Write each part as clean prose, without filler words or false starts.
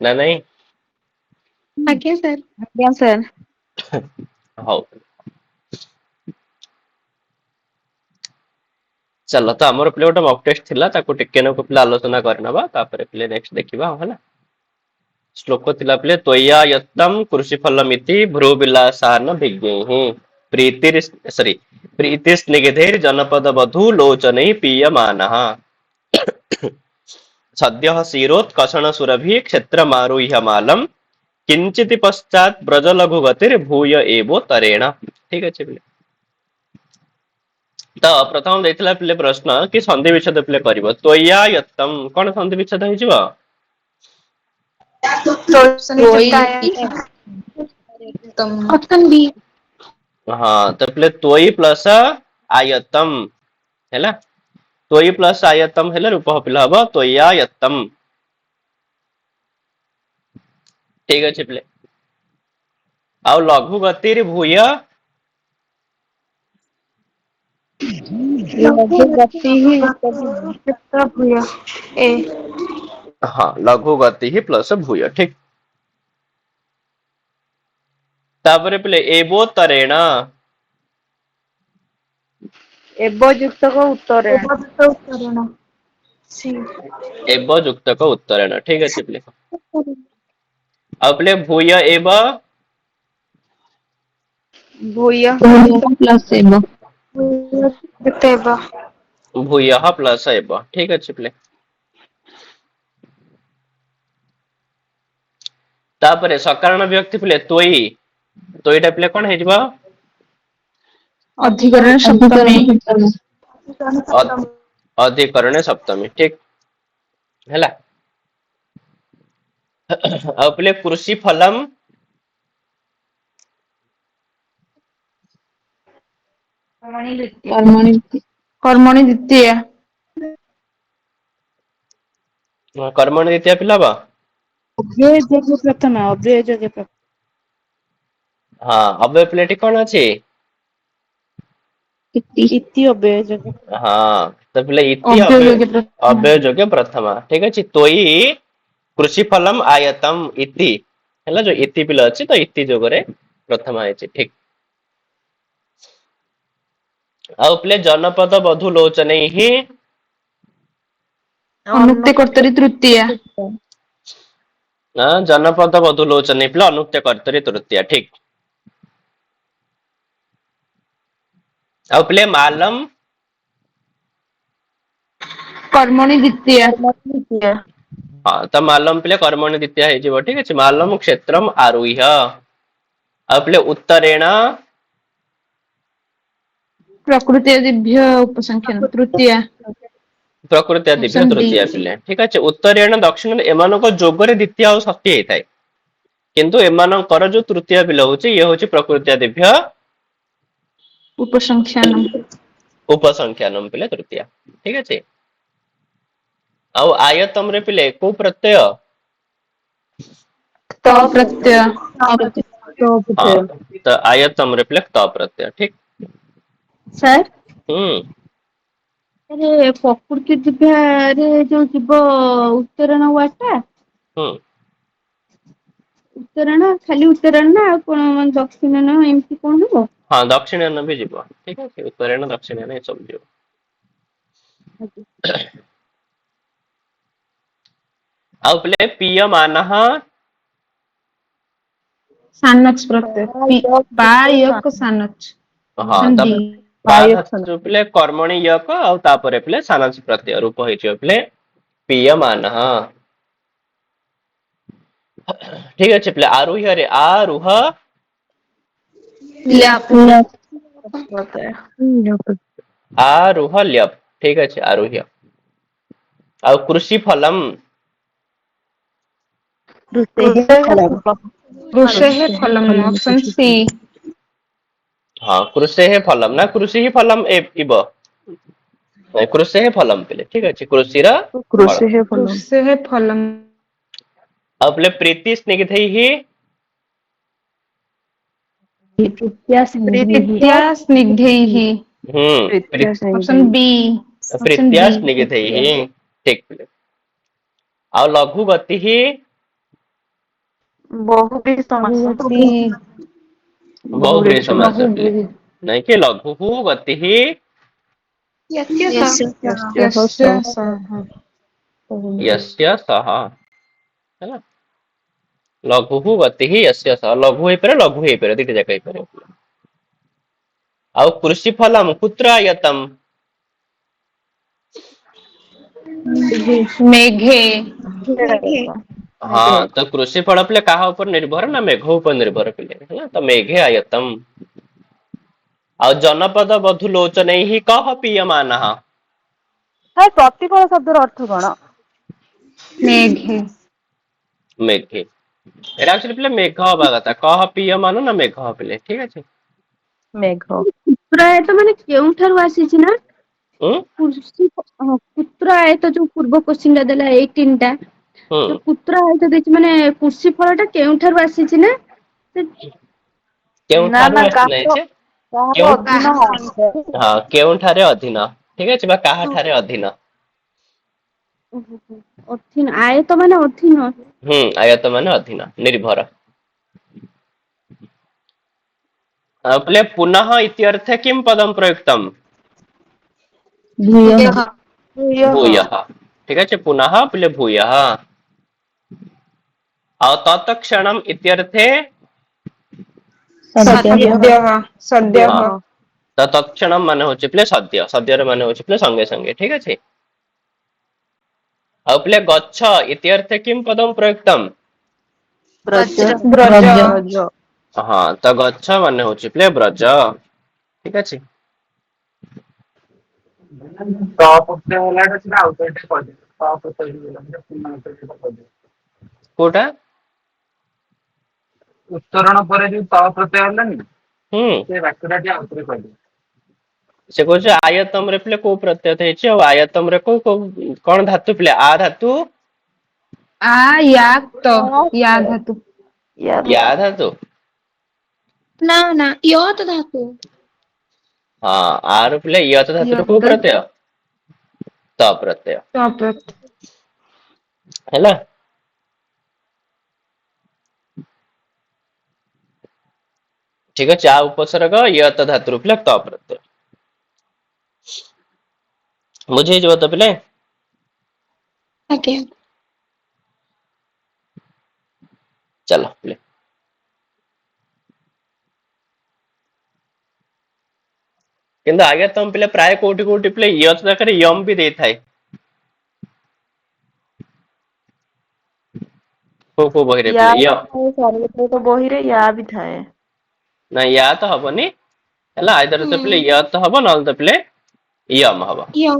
ना नहीं? आज्ञा सर। ଆଜ୍ଞା ସାର୍। ହଉ चलो तो आमर पे गोटे मक टेस्ट थिला ताको टिके नको पिला आलोचना करनबा तापर पिले नेक्स्ट देखिबा होला। श्लोक थिला पिले त्वया यत्तम कृषि फलमिति भ्रू विलासान विज्ञेहि प्रीतिर सॉरी प्रीति स्निग्धैर जनपद वधू लोचनै पीयमानः सद्यः क्षीरोत्कषण सुरभि क्षेत्र मारुह्यमालम किंचित पश्चात ब्रज लघु गतिर भूय एवोतरेण। ठीक अच्छे पिले। तो प्रथम देथिला पिले प्रश्न कि संधि विच्छेद पिले करिवो त्वया यत्तम कोन संधि विच्छेद होइजिवो? Option B. हाँ तो पिले त्वयि प्लस आयतम हैला त्वयि प्लस आयतम हेले रूप पिला हबो त्वया यत्तम। ठीक अच्छे पिले। आउ लघु गतिर भूय ଲଘୁ ଗତି ହିଁ क्षेत्र भूय ए। हाँ लघु गति ही प्लस भूय ठीक। तापरे पिले एवोतरेण एव युक्तक उत्तरेण। सी। एव युक्तक उत्तरेण ठीक अच्छे पिले। अब पिले भूय एव भूय प्लस एव। तेव। भूय प्लस एव ठीक अच्छे पिले। तापरे सकारण व्यक्ति पिले त्वयि त्वयिटा पिले कोन हेजिबो? अधिकरण सप्तमी। अधिकरण सप्तमी ठीक हैला। अब पिले कृषि फलम कर्मणि द्वितीय। कर्मण द्वितीय पिला बा अव्यय जोग प्रथमा अव्यय जोग प्रथमा। हाँ अब प्लेट कौन अच्छी? इति अव्यय जोग। हाँ तो पिले इति अव्ययोगे प्रथमा। अव्यय जोगे प्रथमा ठीक अच्छे तोई कृषि फलम आयतम इति हैला जो इति पिला अच्छी तो इति जोगरे प्रथमा है ठीक। आउ प्ले जनपद वधु लोचने ही अनुक्ते कर्तरी तृतीया। जनपद वधु लोचने पिला अनुक्ते कर्तरी तृतीया ठीक। आउ प्ले मालम कर्मणि द्वितीय। हाँ तो मालम पिले कर्मणि द्वितीय है ठीक अच्छे मालम क्षेत्रम आरुह्य आउ प्ले उत्तरेण प्रकृति दिव्य उपसंख्यान तृतीया। प्रकृति दिव्य ऑप्शन डी। तृतीय पिले ठीक अच्छे उत्तरेण दक्षिण एमानक जोगरे द्वितीय और षष्ठी हेताय किंतु एमानकर जो तृतीय पिला होची ये होची प्रकृति दिव्य उपसंख्यानम। उपसंख्यानम पिले तृतीय ठीक अच्छे। आउ आयतम रे पिले को प्रत्यय त प्रत्यय। हाँ तो आयतम रे पिले त प्रत्यय ठीक। सर हम्म अरे प्रकृति दिव्यारे जो जीव उत्तरण वाटा हम्म उत्तरायण खाली उत्तरायण ना ଆଉ କଣ ମାନେ ଦକ୍ଷିଣାୟନ ଏମିତି କଣ ହବ? हाँ दक्षिणायन भी जीव ठीक है उत्तरायण दक्षिणायन ये सब जीव। आउ पिले पीयमानः सानच प्रत्यय पा यक सानच। हाँ ऑप्शन डी। तब बाधातु पिले कर्मणि यक आउ तापरे पिले सानच प्रत्यय रूप होइछ पिले पीयमानः ठीक अच्छे पिले आरुह्य रे आरुह ल्याप। आरुह ल्यप ठीक अच्छे आरुह्य आउ कृषि फलम वृषेः फलम ऑप्शन सी। हाँ कृषि है फलम ना कृषि ही फलम इब कृषि है फलम पिले ठीक अच्छे कृषि रा फल वृषेः फलम। अब पिले प्रीति स्निग्धैहि प्रीत्या स्निग्धैः। Option B. ऑप्शन प्रीत्या बी। स्निग्धैहि ठीक पिले आउ लघु गति ही बहुब्रीहि समास। बहुवती बहुब्रीहि समास पिले बहुब्रीहि नहीं कि लघु गति ही यस्य यस्य सः सः यस्य सह है ना लघु गति ही यस्य सह लघु हे पर लघु हे पर दीटे जाक हे पर आउ कृषि फलम कुत्र आयतम मेघे मेघे हाँ तो कृषि फल पिले कहा ऊपर निर्भर ना मेघ ऊपर निर्भर पिले है ना तो मेघे आयतम ଆଉ जनपद बधु लोचन ही कह पीयमान है प्रतिफल शब्दर अर्थ कଣ? मेघे मेघे ଏଟା actually ପିଲେ ମେଘ ହବା କଥା କହ ପିୟମାନ ନା ମେଘ ପିଲେ ଠିକ ଅଛି मेघ ପୁତ୍ର ଆୟତ ମାନେ କେଉଁଠାରୁ ଆସିଛି ନା ହୁଁ ପୁତ୍ର ଆୟତ ଯୋଉ ପୂର୍ବ କୋଶ୍ଚିନ୍ ଟା ଦେଲା 18 ଟା ହୁଁ ଯୋଉ ପୁତ୍ର ଆୟତ ଦେଇଛି ମାନେ କୃଷି ଫଳ ଟା କେଉଁଠାରୁ ଆସିଛି ନା ସେ ନା କେଉଁଠାରୁ ନା ଆସିନାହିଁ ଯେ କାହାର କେଉଁ ଅଧୀନ ହଁ କେଉଁଠାରେ ଅଧୀନ ଠିକ ଅଛି ବା କାହାଠାରେ ଅଧୀନ ଅଧୀନ ଆୟତ ମାନେ ଅଧୀନ ହୁଁ ଆୟତ ମାନେ ଅଧୀନ ନିର୍ଭର ପିଲେ ପୁନଃ ଇତ୍ୟର୍ଥ କିಂ ପଦಂ ପ୍ରୟୁକ୍ତମ୍ ଭୂୟଃ भूयः ठीक है पुनः पिले भूयः और तत्क्षणम इत्यर्थे सद्यः सद्यः हाँ तो तत्क्षणम माने होचे पिले सद्य सद्यर माने होचे पिले संगे संगे ठीक है और पिले गच्छ इत्यर्थे किम पदम प्रयुक्तम ब्रज वज्र ब्रज हाँ तो गच्छ माने होचे पिले ब्रज ठीक है कोटा ଉତ୍ତରଣ ପରେ ଯୋଉ ତ ପ୍ରତ୍ୟୟ ହେଲାନି हम्म ସେ ବାକ୍ୟଟା ଟିକେ ଆଉଥରେ କହିବେ से कौन आयतम रे पिले को प्रत्यय थे और आयतम रे को कौन धातु पिले आ धातु या धातु या धातु ना ना यत धातु हाँ आर पिले यत धातु रे को यत प्रत्यय त प्रत्यय तप्रत हैला ठीक है आ उपसर्ग यत धातु रे पिले त प्रत्यय मुझे जो तो पिले आज्ञा चलो पिले किंतु आगे तुम पिले प्राय कोटि कोटि पिले यत जाकर यम भी दे थाए को बहिरे या पिले य सर्वत्र बहिरे या भी थाए ना या तो हबनी हैला आइदर तो पिले य तो हबो न तो पिले यम हबो य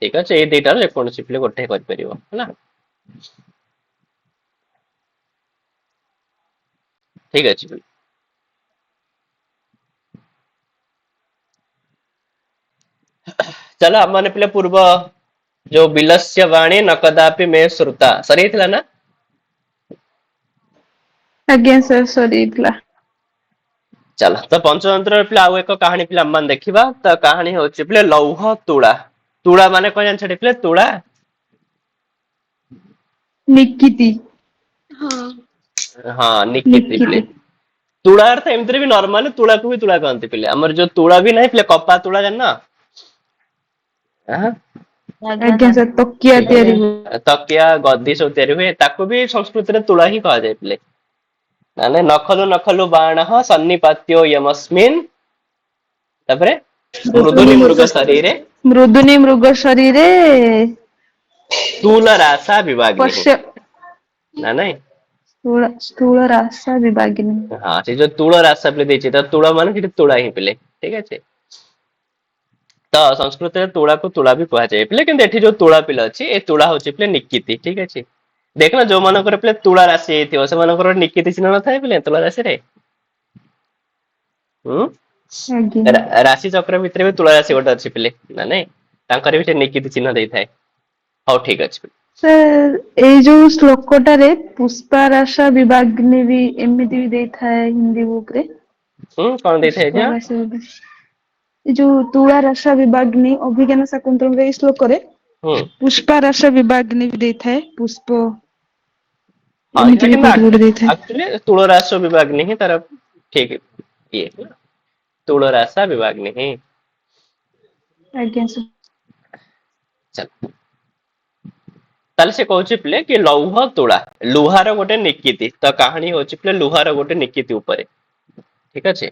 ठीक আছে এই দুইটার যেকୌଣସି ପିଲେ ଗୋଟେ କରିପାରିବ ହେଲା ଠିକ ଅଛି चलो हम माने पिले पूर्व जो बिलस्य वाणी न कदापि मे श्रुता सरी थिला ना आज्ञा सर सरीला चलो तो पंचतंत्र पिले आउ एक कहानी पिले हम देखिबा तो कहानी होची पिले लौह तुळा तुळा माने कोन जान छडी पिले तुळा निकिति हाँ हाँ निकिति पिले तुळा अर्थ एमतरे भी नॉर्मल तुळा को भी तुळा कहंती पिले हमर जो तुळा भी नहीं पिले कपा तुळा जान ना हां आज्ञा सर तकिया तैयारी हुए तकिया गद्दी सब तैयारी हुए ताको भी संस्कृत रे तुळा ही कहा जाय पिले माने नखलु नखलु बाणः सन्निपात्यो यमस्मिन् तापरे मृदुनि मृग शरीरे मृदुनि मृग शरीरे स्थूल रासा विभागिनी पश्य ना नहीं स्थूल रासा विभागिनी हाँ से जो तुळ रासा पिले देछि त तुळ माने सेठी तुळा ही पिले ठीक अछि तो संस्कृत रे तुळा को तुळा भी कहा जाय पिले किंतु एठी जो तुळा पिले अछि ए तुळा होछि पिले निकिति ठीक अछि देखना जो मानकर पिले तुळा राशि हेतियो से मानकर निकिति चिन्ह न थाए पिले तुळा राशि रे राशि चक्र भितर भी तुला राशि गोटे अच्छी पिले ना नहीं तांकर भी निकिति चिन्ह देई थाए हौ ठीक अछि सर एई जो श्लोकटारे पुष्पाराशा विभागिनी भी एमिति भी देइथाय हिंदी बुक रे कोन देई थाए जे ए जो तुला राशा विभागिनी अभिज्ञान शाकुंतलम रे श्लोक रे पुष्पाराशा विभागिनी भी देइथाय पुष्प हाँ ଏମିତି ବି लेकिन କୋଉଠି କୋଉଠି ଦେଇଥାଏ। एक्चुअली तुलरास विभागनी ही तार ठीक ये तुलरासा विभागनी ही ଆଜ୍ଞା ସାର୍। चल ताले से कहूची प्ले कि लौह तुला लुहार गोटे निकिति तो कहानी होची प्ले लुहार गोटे निकिति ऊपर ठीक अच्छे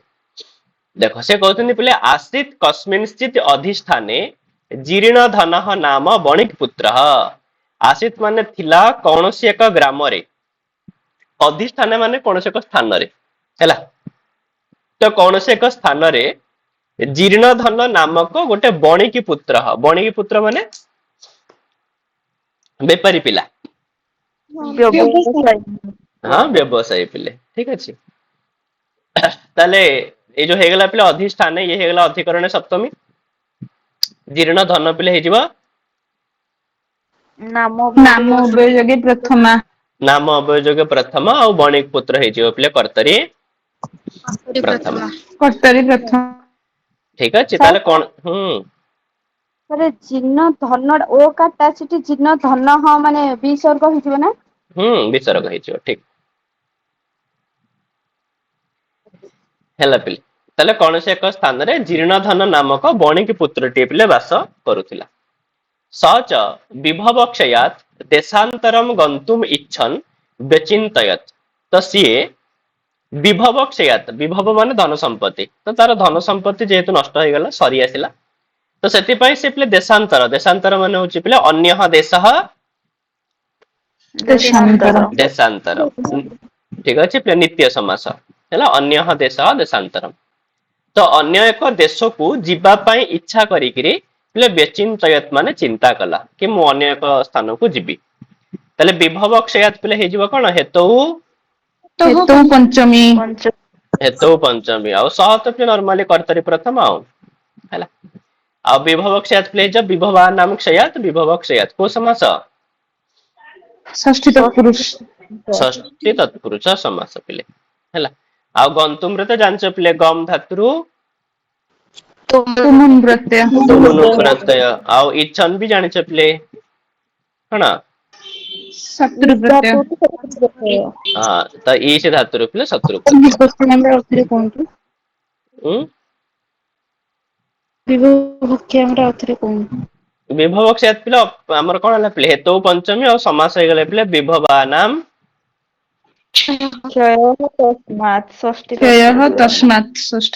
देखो से कहते प्ले आसित कस्मिंश्चित अधिष्ठाने जीर्ण धन नाम बणिक पुत्र आसित माने थिला कौनसी एक ग्राम रे अधिष्ठान माने कौनसी एक स्थान रे हैला तो कौनसी एक स्थान रे जीर्ण धन नामक गोटे बणिकी पुत्र माने बेपारी पिला हाँ व्यवसायी पिले ठीक अच्छे ताले ये जो हेगला पिले अधिष्ठान ये हेगला अधिकरण सप्तमी जीर्ण धन पिले हे जीवा ନାମ ଉଭୟ ଯୋଗେ ପ୍ରଥମା नाम अवयोजक प्रथम और बणिक पुत्र हे जीवा पिले कर्तरी प्रथम କର୍ତ୍ତାରି ପ୍ରଥମା। ठीक अच्छे ताले कौन ଚିହ୍ନ ଧନ ଓ କାଟା ସେଠି ଚିହ୍ନ ଧନ ହଁ ମାନେ ବିସର୍ଗ ହେଇଯିବ ନା? विसर्ग हे जीवा ठीक ହେଲା ପିଲେ ତାହେଲେ କୌଣସି ଏକ ସ୍ଥାନରେ ଜୀର୍ଣ୍ଣଧନ ନାମକ ବଣିକ ପୁତ୍ରଟିଏ ପିଲେ ବାସ କରୁଥିଲା ସଚ ବିଭବ କ୍ଷୟାତ ଦେଶାନ୍ତରମ ଗନ୍ତୁମ ଇଚ୍ଛନ ବେଚିନ୍ତୟତ ତ ସିଏ ବିଭବ କ୍ଷୟାତ ବିଭବ ମାନେ ଧନ ସମ୍ପତ୍ତି ତ ତାର ଧନ ସମ୍ପତ୍ତି ଯେହେତୁ ନଷ୍ଟ ହେଇଗଲା ସରି ଆସିଲା ତ ସେଥିପାଇଁ ସେ ପିଲେ ଦେଶାନ୍ତର ମାନେ ହଉଛି ପିଲେ ଅନ୍ୟ ଦେଶ ଦେଶାନ୍ତର ଦେଶାନ୍ତର ଠିକ ଅଛି ପିଲେ ନିତ୍ୟ ସମାସ ହେଲା ଅନ୍ୟ ଦେଶ ଦେଶାନ୍ତରମ ତ ଅନ୍ୟ ଏକ ଦେଶକୁ ଯିବା ପାଇଁ ଇଚ୍ଛା କରିକିରି ପିଲେ ବେଚିନ୍ତୟତ ମାନେ ଚିନ୍ତା କଲା କି ମୁଁ ଅନ୍ୟ ଏକ ସ୍ଥାନକୁ ଯିବି ତାହେଲେ ବିଭବ କ୍ଷୟାତ ପିଲେ ହେଇଯିବ କଣ ହେତୁ ପଞ୍ଚମୀ हेतु पंचमी ଆଉ ସହ ତ ପିଲେ ନର୍ମାଲି कर्तरी प्रथम ଆଉ ହେଲା ଆଉ ବିଭବ କ୍ଷୟାତ ପିଲେ ହେଇଯିବ ବିଭବା ନାମ କ୍ଷୟାତ ବିଭବ କ୍ଷୟାତ କୋଉ ସମାସ ଷଷ୍ଠୀ ତତ୍ପୁରୁଷ ଷଷ୍ଠୀ ତତ୍ପୁରୁଷ ସମାସ ପିଲେ ହେଲା ଆଉ ଗନ୍ତୁମ ରେ ତ ଜାଣିଛ ପିଲେ ଗମ ଧାତୁରୁ ତୁମୁନ ପ୍ରତ୍ୟୟ ତୁମୁନୁ ପ୍ରତ୍ୟୟ ଆଉ ଇଚ୍ଛନ ବି ଜାଣିଛ ପିଲେ କଣ ଶତ୍ରୁ ପ୍ରତ୍ୟୟ ହଁ ତ ଇ ସେ ଧାତୁରୁ ପିଲେ ଶତ୍ରୁ ପ୍ରତ୍ୟୟ ବିଭବ କ୍ଷୟାତ ପିଲେ ଆମର କଣ ହେଲା ପିଲେ ହେତୁ ପଞ୍ଚମୀ ଆଉ ସମାସ ହେଇଗଲା ପିଲେ ବିଭବା ନାମ କ୍ଷୟଃ ତସ୍ମାତ୍ ଷଷ୍ଠୀ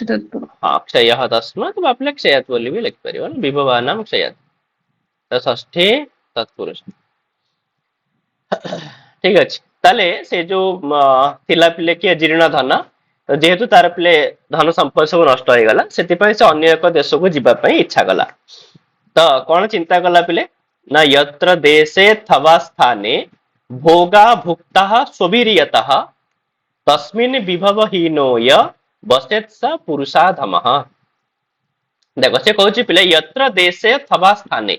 ତତ୍ପୁରୁଷ। हाँ क्षय तस्मात् ବା ପିଲେ କ୍ଷୟାତ ବୋଲି ବି ଲେଖିପାରିବ ବିଭବା ନାମ କ୍ଷୟାତ ତ ଷଷ୍ଠୀ ତତ୍ପୁରୁଷ ଠିକ ଅଛି ତାହେଲେ ସେ ଯୋଉ ଥିଲା ପିଲେ କିଏ ଜୀର୍ଣ୍ଣ ଧନ ତ ଯେହେତୁ ତାର ପିଲେ ଧନ ସମ୍ପଦ ସବୁ ନଷ୍ଟ ହେଇଗଲା ସେଥିପାଇଁ ସେ ଅନ୍ୟ ଏକ ଦେଶକୁ ଯିବା ପାଇଁ ଇଚ୍ଛା କଲା ତ କଣ ଚିନ୍ତା କଲା ପିଲେ ନା यत्र देशे थवा स्थाने भोगा भुक्ता स्ववीर्यतः तस्मिन् विभव हीनोय बसेत स पुरुषाधमः देखो से कहूची पिले यत्र देशे थवा स्थाने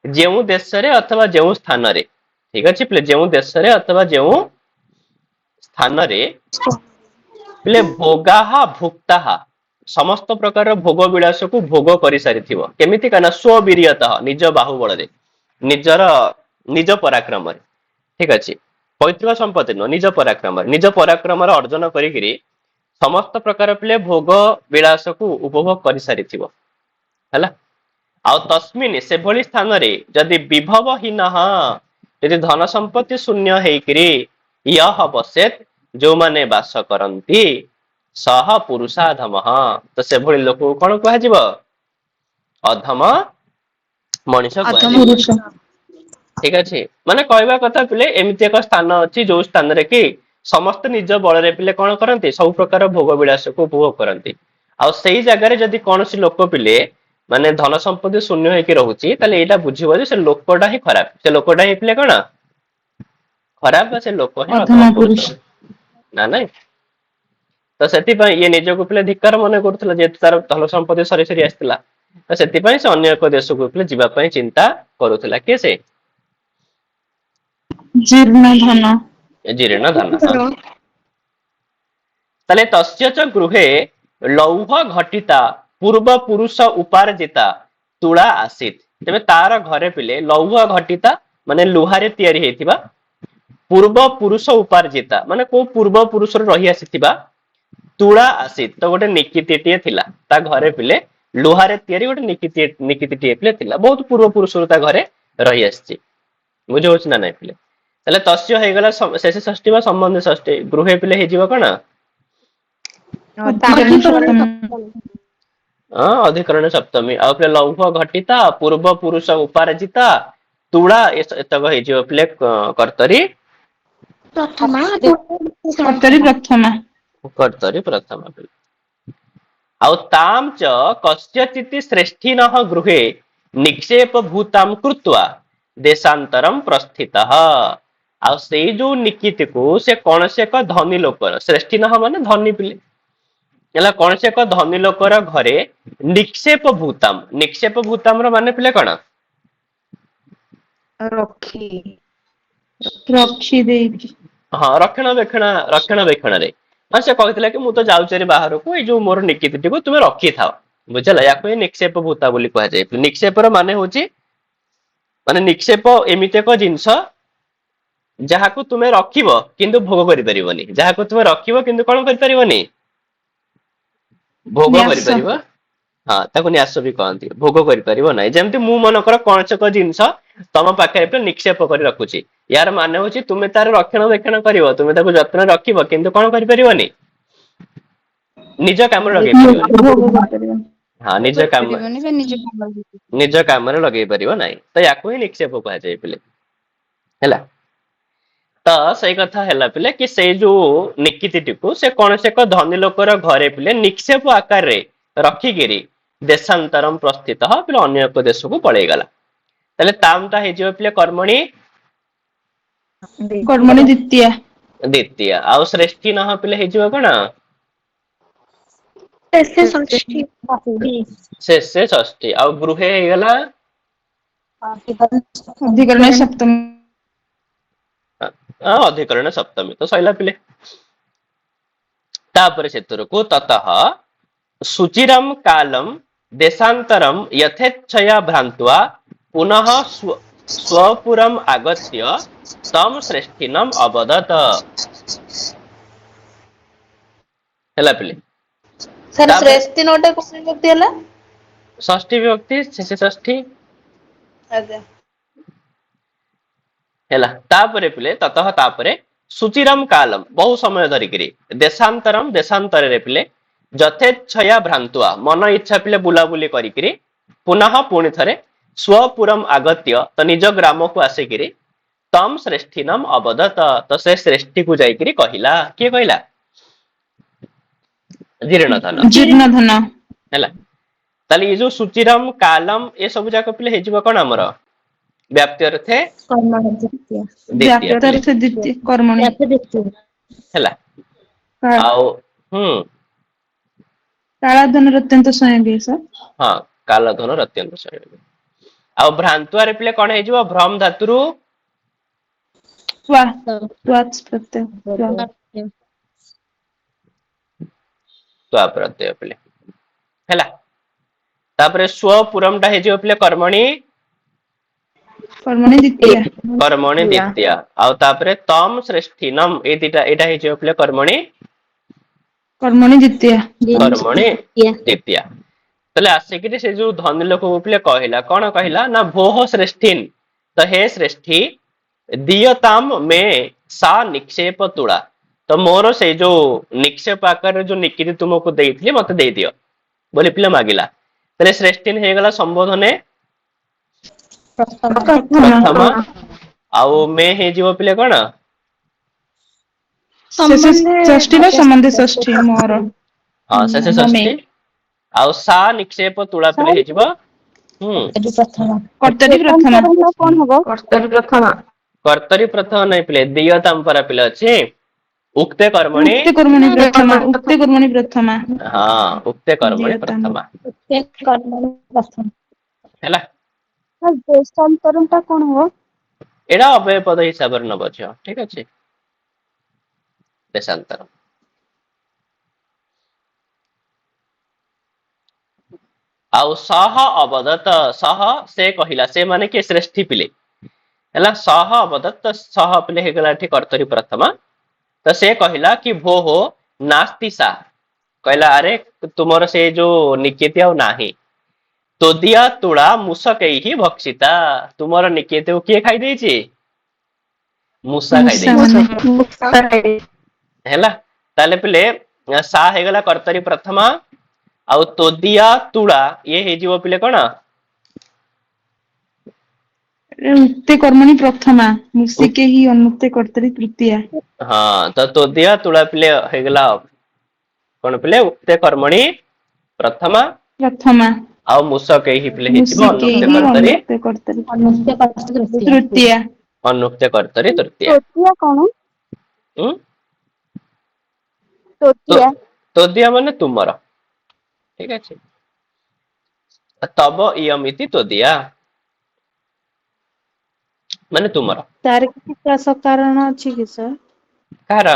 ଯେଉଁ ଦେଶରେ ଅଥବା ଯେଉଁ ସ୍ଥାନରେ ଠିକ ଅଛି ପିଲେ ଯେଉଁ ଦେଶରେ ଅଥବା ଯେଉଁ ସ୍ଥାନରେ ପିଲେ ଭୋଗାହା ଭୁକ୍ତାହା ସମସ୍ତ ପ୍ରକାର ଭୋଗ ବିଳାସକୁ ଭୋଗ କରିସାରିଥିବ କେମିତି କାନା ସ୍ୱବୀର୍ୟତଃ ନିଜ ବାହୁବଳରେ ନିଜ ପରାକ୍ରମରେ ଠିକ ଅଛି ପୈତୃକ ସମ୍ପତ୍ତି ନୁହଁ ନିଜ ପରାକ୍ରମରେ ଅର୍ଜନ କରିକିରି ସମସ୍ତ ପ୍ରକାର ପିଲେ ଭୋଗ ବିଳାସକୁ ଉପଭୋଗ କରିସାରିଥିବ ହେଲା ଆଉ ତସ୍ମିନ୍ ସେଭଳି ସ୍ଥାନରେ ଯଦି ବିଭବହୀନ ଯଦି ଧନ ସମ୍ପତ୍ତି ଶୂନ୍ୟ ହେଇକିରି ୟହ ବସେତ ଯୋଉମାନେ ବାସ କରନ୍ତି ସହ ପୁରୁଷାଧମ ତ ସେଭଳି ଲୋକକୁ କଣ କୁହାଯିବ ଅଧମ ମଣିଷ କୁହାଯିବ ଠିକ ଅଛି ମାନେ କହିବା କଥା ପିଲେ ଏମିତି ଏକ ସ୍ଥାନ ଅଛି ଯୋଉ ସ୍ଥାନରେ କି ସମସ୍ତେ ନିଜ ବଳରେ ପିଲେ କଣ କରନ୍ତି ସବୁ ପ୍ରକାର ଭୋଗ ବିଳାସକୁ ଉପଭୋଗ କରନ୍ତି ଆଉ ସେଇ ଜାଗାରେ ଯଦି କୌଣସି ଲୋକ ପିଲେ ମାନେ ଧନ ସମ୍ପତ୍ତି ଶୂନ୍ୟ ହେଇକି ରହୁଛି ତାହେଲେ ଏଇଟା ବୁଝିବ ଯେ ସେ ଲୋକଟା ହିଁ ଖରାପ ସେ ଲୋକଟା ହିଁ ପିଲେ କଣ ଖରାପ ସେ ଲୋକ ହିଁ ଅଧମ ପୁରୁଷ ନା ନାଇଁ ତ ସେଥିପାଇଁ ଇଏ ନିଜକୁ ପିଲେ ଧିକ୍କାର ମନେ କରୁଥିଲା ଯେହେତୁ ତାର ଧନ ସମ୍ପତ୍ତି ସରି ସରି ଆସିଥିଲା ତ ସେଥିପାଇଁ ସେ ଅନ୍ୟ ଏକ ଦେଶକୁ ପିଲେ ଯିବା ପାଇଁ ଚିନ୍ତା କରୁଥିଲା କିଏ ସେ ଜୀର୍ଣ୍ଣ ଧନ ଜୀର୍ଣ୍ଣ ଧନ ତାହେଲେ ତସ୍ୟ ଚ ଗୃହେ ଲୌହ ଘଟିତା ପୂର୍ବ ପୁରୁଷ ଉପାର୍ଜିତା ତୁଳା ଆସିତ ତେବେ ତାର ଘରେ ପିଲେ ଲୌହ ଘଟିତା ମାନେ ଲୁହାରେ ତିଆରି ହେଇଥିବା ପୂର୍ବ ପୁରୁଷ ଉପାର୍ଜିତା ମାନେ କୋଉ ପୂର୍ବ ପୁରୁଷରୁ ରହି ଆସିଥିବା ତୁଳା ଆସି ତ ଗୋଟେ ନିକିତିଟିଏ ଥିଲା ତା ଘରେ ପିଲେ ଲୁହାରେ ତିଆରି ଗୋଟେ ନିକିତିଟିଏ ପିଲେ ଥିଲା ବହୁତ ପୂର୍ବ ପୁରୁଷରୁ ତା ଘରେ ରହି ଆସିଛି ବୁଝଉଛି ନା ନାଇଁ ପିଲେ ତାହେଲେ ତସ୍ୟ ହେଇଗଲା ଶେଷ ଷଷ୍ଠୀ ବା ସମ୍ବନ୍ଧ ଷଷ୍ଠୀ ଗୃହେ ପିଲେ ହେଇଯିବ କଣ ଅଧିକରଣ ସପ୍ତମୀ ଅଧିକରଣ ସପ୍ତମୀ ଆଉ ପିଲେ ଲୌହ ଘଟିତା ପୂର୍ବ ପୁରୁଷ ଉପାର୍ଜିତା ତୁଳା ଏତକ ହେଇଯିବ ପିଲେ କର୍ତ୍ତରୀ କର୍ତ୍ତରୀ ପ୍ରଥମା କର୍ତ୍ତରୀ ପ୍ରଥମା ପିଲେ ଆଉ ତାମ ଚ କସ୍ୟଚିତ୍ ଶ୍ରେଷ୍ଠିନଃ ଗୃହେ ନିକ୍ଷେପ ଭୂତାମ୍ କୃତ୍ୱା ଦେଶାନ୍ତରମ୍ ପ୍ରସ୍ଥିତଃ ଆଉ ସେଇ ଯୋଉ ନିକିତିକୁ ସେ କୌଣସି ଏକ ଧନୀ ଲୋକର ଶ୍ରେଷ୍ଠିନଃ ମାନେ ଧନୀ ପିଲେ ହେଲା କୌଣସି ଏକ ଧନୀ ଲୋକର ଘରେ ନିକ୍ଷେପ ଭୂତାମ ର ମାନେ ପିଲେ କଣ ରଖି ଦେଇକି ହଁ ରକ୍ଷଣାବେକ୍ଷଣରେ ହଁ ସେ କହିଥିଲା କି ମୁଁ ତ ଯାଉଛି ବାହାରକୁ ଏଇ ଯୋଉ ମୋର ନିକିତିଟିକୁ ତୁମେ ରଖିଥାଅ ବୁଝିଲା ୟାକୁ ହିଁ ନିକ୍ଷେପ ଭୂତା ବୋଲି କୁହାଯାଏ ନିକ୍ଷେପର ମାନେ ହଉଛି ମାନେ ନିକ୍ଷେପ ଏମିତି ଏକ ଜିନିଷ ଯାହାକୁ ତୁମେ ରଖିବ କିନ୍ତୁ ଭୋଗ କରିପାରିବନି ଯାହାକୁ ତୁମେ ରଖିବ କିନ୍ତୁ କଣ କରିପାରିବନି ଭୋଗ ନ୍ୟାସ କରିପାରିବ ହଁ ତାକୁ ନ୍ୟାସ ବି କହନ୍ତି ଭୋଗ କରିପାରିବ ନାହିଁ ଯେମିତି ମୁଁ ମନେକର କୌଣସି ଏକ ଜିନିଷ ତମ ପାଖରେ ନିକ୍ଷେପ କରି ରଖୁଛି ୟାର ମାନେ ହଉଛି ତୁମେ ତାର ରକ୍ଷଣାବେକ୍ଷଣ କରିବ ତୁମେ ତାକୁ ଯତ୍ନ ରଖିବ କିନ୍ତୁ କଣ କରିପାରିବନି ନିଜ କାମରେ ଲଗେଇ ପାରିବନି ଭୋଗ କରିପାରିବନି ହଁ କରିପାରିବନି ବା ନିଜ କାମ ନିଜ କାମରେ ଲଗେଇ ପାରିବ ନାହିଁ ତ ୟାକୁ ହିଁ ନିକ୍ଷେପ କୁହାଯାଏ ପିଲେ ହେଲା ତ ସେଇ କଥା ହେଲା ପିଲେ କି ସେଇ ଯୋଉ ନିକିତିଟିକୁ ସେ କୌଣସି ଏକ ଧନୀ ଲୋକର ଘରେ ପିଲେ ନିକ୍ଷେପ ଆକାରରେ ରଖିକିରି ଦେଶାନ୍ତରମ ପ୍ରସ୍ଥିତ ପିଲେ ଅନ୍ୟ ଏକ ଦେଶକୁ ପଳେଇଗଲା ତାହେଲେ ତାମଟା ହେଇଯିବ ପିଲେ କର୍ମଣୀ କର୍ମଣୀ ଦ୍ୱିତୀୟ ଆଉ ଶ୍ରେଷ୍ଠୀ ନହ ପିଲେ ହେଇଯିବ କଣ ଶେଷେ ଷଷ୍ଠୀ ଆଉ ଗୃହେ ହେଇଗଲା ଅଧିକରଣ ସପ୍ତମୀ ଅଧିକରଣ ସପ୍ତମୀ ତ ସଇଲା ପିଲେ ତାପରେ ସେଥିରକୁ ତତଃ ସୁଚିରମ୍ କାଲମ୍ ଦେଶାନ୍ତରମ୍ ଯଥେଚ୍ଛୟା ଭ୍ରାନ୍ତ୍ୱା ପୁନଃ ସ୍ୱପୁରମ୍ ଆଗତ୍ୟ ତମ୍ ଶ୍ରେଷ୍ଠିନମ୍ ଅବଦତ ହେଲା ପିଲେ ସାର୍ ତାପରେ ଶ୍ରେଷ୍ଠୀ ନଟା କୋଉ ବିଭକ୍ତି ହେଲା ଷଷ୍ଠୀ ବିଭକ୍ତି ଶେଷେ ଷଷ୍ଠୀ ଆଜ୍ଞା ହେଲା ତାପରେ ପିଲେ ତତଃ ତାପରେ ସୁଚିରମ୍ କାଲମ୍ ବହୁ ସମୟ ଧରିକିରି ଦେଶାନ୍ତରରେ ପିଲେ ଯଥେଚ୍ଛୟା ଭ୍ରାନ୍ତ୍ୱା ମନ ଇଚ୍ଛା ପିଲେ ବୁଲାବୁଲି କରିକିରି ପୁନଃ ପୁଣି ଥରେ ସ୍ୱପୁରମ୍ ଆଗତ୍ୟ ତ ନିଜ ଗ୍ରାମକୁ ଆସିକିରି ତମ୍ ଶ୍ରେଷ୍ଠିନମ୍ ଅବଦତ ତ ସେ ଶ୍ରେଷ୍ଠୀକୁ ଯାଇକିରି କହିଲା କିଏ କହିଲା ଜୀର୍ଣ୍ଣଧନ ଜୀର୍ଣ୍ଣଧନ ହେଲା ତାହେଲେ ଏଇ ଯୋଉ ସୁଚିରମ୍ କାଲମ୍ ଏ ସବୁ ଯାକ ପିଲେ ହେଇଯିବ କଣ ଆମର ବ୍ୟାପ୍ତି ଅର୍ଥେ ଦ୍ୱିତୀୟ ପିଲେ ବ୍ୟାପ୍ତାର୍ଥ ଦ୍ୱିତୀୟ କର୍ମଣୀ ହେଲା ଆଉ କାଳାଧନର ଅତ୍ୟନ୍ତ ସଂୟୋଗୀ ସାର୍ ହଁ କାଲଧନର ଅତ୍ୟନ୍ତ ସଂୟୋଗୀ ଆଉ ଭ୍ରାନ୍ତୁଆରେ ପିଲେ କଣ ହେଇଯିବ ଭ୍ରମ ଧାତୁରୁ ତ୍ୱା ପ୍ରତ୍ୟୟ ପିଲେ ହେଲା ତାପରେ ସ୍ୱପୁରମ୍ ଟା ହେଇଯିବ ପିଲେ କର୍ମଣୀ ଦ୍ୱିତୀୟ ଆଉ ତାପରେ ତମ୍ ଶ୍ରେଷ୍ଠିନମ୍ ଏଇ ଦିଟା ଏଇଟା ହେଇଯିବ ପିଲେ କର୍ମଣୀ ଦ୍ୱିତୀୟ ତାହେଲେ ଆସିକିରି ସେ ଯୋଉ ଧନୀ ଲୋକକୁ ପିଲେ କହିଲା କଣ କହିଲା ନା ଭୋହ ଶ୍ରେଷ୍ଠୀନ୍ ତ ହେ ଶ୍ରେଷ୍ଠୀ ଦିୟତାମ୍ ମେ ସା ନିକ୍ଷେପ ତୁଳା ତ ମୋର ସେଇ ଯୋଉ ନିକ୍ଷେପ ଆକାରରେ ଯୋଉ ନିକିତି ତୁମକୁ ଦେଇଥିଲି ମତେ ଦେଇଦିଅ ବୋଲି ପିଲା ମାଗିଲା ତାହେଲେ ଶ୍ରେଷ୍ଠୀନ୍ ହେଇଗଲା ସମ୍ବୋଧନେ ପ୍ରଥମ ଆଉ ମେ ହେଇଯିବ ପିଲେ କଣ ଷଷ୍ଠୀ ବା ସମ୍ବନ୍ଧୀ ଷଷ୍ଠୀ ମୋର ହଁ ଶେଷ ଷଷ୍ଠୀ ଆଉ ସା ନିକ୍ଷେପ ତୁଳା ପିଲେ ହେଇଯିବ କର୍ତ୍ତରୀ ପ୍ରଥମା କର୍ତ୍ତରୀ ପ୍ରଥମ ନାଇଁ ପିଲେ ଦିୟତାମ୍ ପରା ପିଲେ ଅଛି ଉକ୍ତେ କର୍ମଣି ଉକ୍ତେ କର୍ମଣୀ ପ୍ରଥମା ହଁ ଉକ୍ତେ କର୍ମଣି ଦିୟତାମ୍ ପ୍ରଥମା ହେଲା ଦେଶାନ୍ତରମ୍ ଟା କଣ ହବ ଏଇଟା ଅବ୍ୟୟ ପଦ ହିସାବରେ ନବ ଝିଅ ଠିକ ଅଛି ଦେଶାନ୍ତର ଆଉ ସହ ଅବଦତ ସହ ସେ କହିଲା ସେ ମାନେ କିଏ ଶ୍ରେଷ୍ଠୀ ପିଲେ ହେଲା ସହ ଅବଦତ୍ ତ ସହ ପିଲେ ହେଇଗଲା ଏଠି କର୍ତ୍ତରୀ ପ୍ରଥମା ତ ସେ କହିଲା କି ଭୋ ହୋ ନାସ୍ତି ସା କହିଲା ଆରେ ତୁମର ସେ ଯୋଉ ନିକେତି ଆଉ ନାହିଁ ତୋଦିଆ ତୁଳା ମୁସକେଇ ହିଁ ଭକ୍ଷିତା ତୁମର ନିକେତକୁ କିଏ ଖାଇଦେଇଛି ମୂଷା ମୂଷା ଖାଇଦେଇଛି ମାନେ ହେଲା ତାହେଲେ ପିଲେ ସା ହେଇଗଲା କର୍ତ୍ତରୀ ପ୍ରଥମା ଆଉ ତୋଦିଆ ତୁଳା ଇଏ ହେଇଯିବ ପିଲେ କଣ ଉକ୍ତେ କର୍ମଣି ପ୍ରଥମା ମୂଷିକେ ହି ଅନୁକ୍ତେ କର୍ତ୍ତରି ତୃତୀୟା। ହଁ ତ ତୋଦିଆ ତୁଳା ପିଲେ ହେଇଗଲା କଣ ପିଲେ ଉକ୍ତେ କର୍ମଣି ପ୍ରଥମା ପ୍ରଥମା ଆଉ ମୁସକେଇ ହିଁ ପିଲେ ହେଇଯିବ ମୂଷିକେ ଅନୁକ୍ତେ ହି କର୍ତ୍ତରୀ ଅନୁକ୍ତେ କର୍ତ୍ତରି ତୃତୀୟା। ଅନୁକ୍ତେ କର୍ତ୍ତରୀ ତୃତୀୟା ତୋତିଆ କଣ? ଉଁ ତ ତୋତିଆ ତୋଦିଆ ମାନେ ତୁମର ଠିକ ଅଛି ତବ ଇୟମିତି ତୋଦିଆ ମାନେ ତୁମର ତାର କିଛି ଚାଷ କାରଣ ଅଛି କି ସାର୍? କାହାର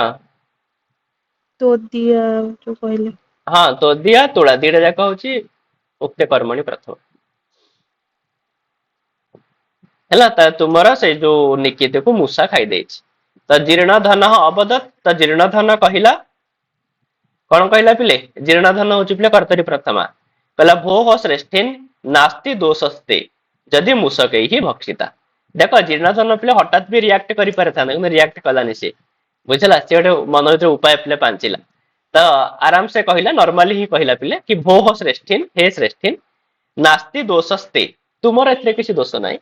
ତୋଦିଆ ଯୋଉ କହିଲେ ହଁ ତୋଦିଆ ତୁଳା ଦିଟା ଯାକ ହଉଛି ଉକ୍ତେ କର୍ମଣି ପ୍ରଥମ ହେଲା ତ ତୁମର ସେଇ ଯୋଉ ନିକେତକୁ ମୂଷା ଖାଇଦେଇଛି ତ ଜୀର୍ଣ୍ଣ ଧନ ଅବଦତ୍ ତ ଜୀର୍ଣ୍ଣ ଧନ କହିଲା କଣ କହିଲା ପିଲେ ଜୀର୍ଣ୍ଣ ଧନ ହଉଛି ପିଲେ କର୍ତ୍ତରୀ ପ୍ରଥମା କହିଲା ଭୋ ହୋ ଶ୍ରେଷ୍ଠୀନ୍ ନାସ୍ତି ଦୋଷସ୍ତେ ଯଦି ମୂଷକେଇ ହିଁ ଭକ୍ଷିତା ଦେଖ ଜୀର୍ଣ୍ଣ ଧନ ପିଲେ ହଠାତ୍ ବି ରିଆକ୍ଟ କରିପାରିଥାନ୍ତା କିନ୍ତୁ ରିଆକ୍ଟ କଲାନି ସେ ବୁଝିଲା ସେ ଗୋଟେ ମନ ଭିତରେ ଉପାୟ ପିଲେ ପାଞ୍ଚିଲା ତ ଆରାମ ସେ କହିଲା ନର୍ମାଲି ହିଁ କହିଲା ପିଲେ କି ଭୋ ହୋ ଶ୍ରେଷ୍ଠୀନ୍ ହେ ଶ୍ରେଷ୍ଠୀନ୍ ନାସ୍ତି ଦୋଷସ୍ତେ ତୁମର ଏଥିରେ କିଛି ଦୋଷ ନାହିଁ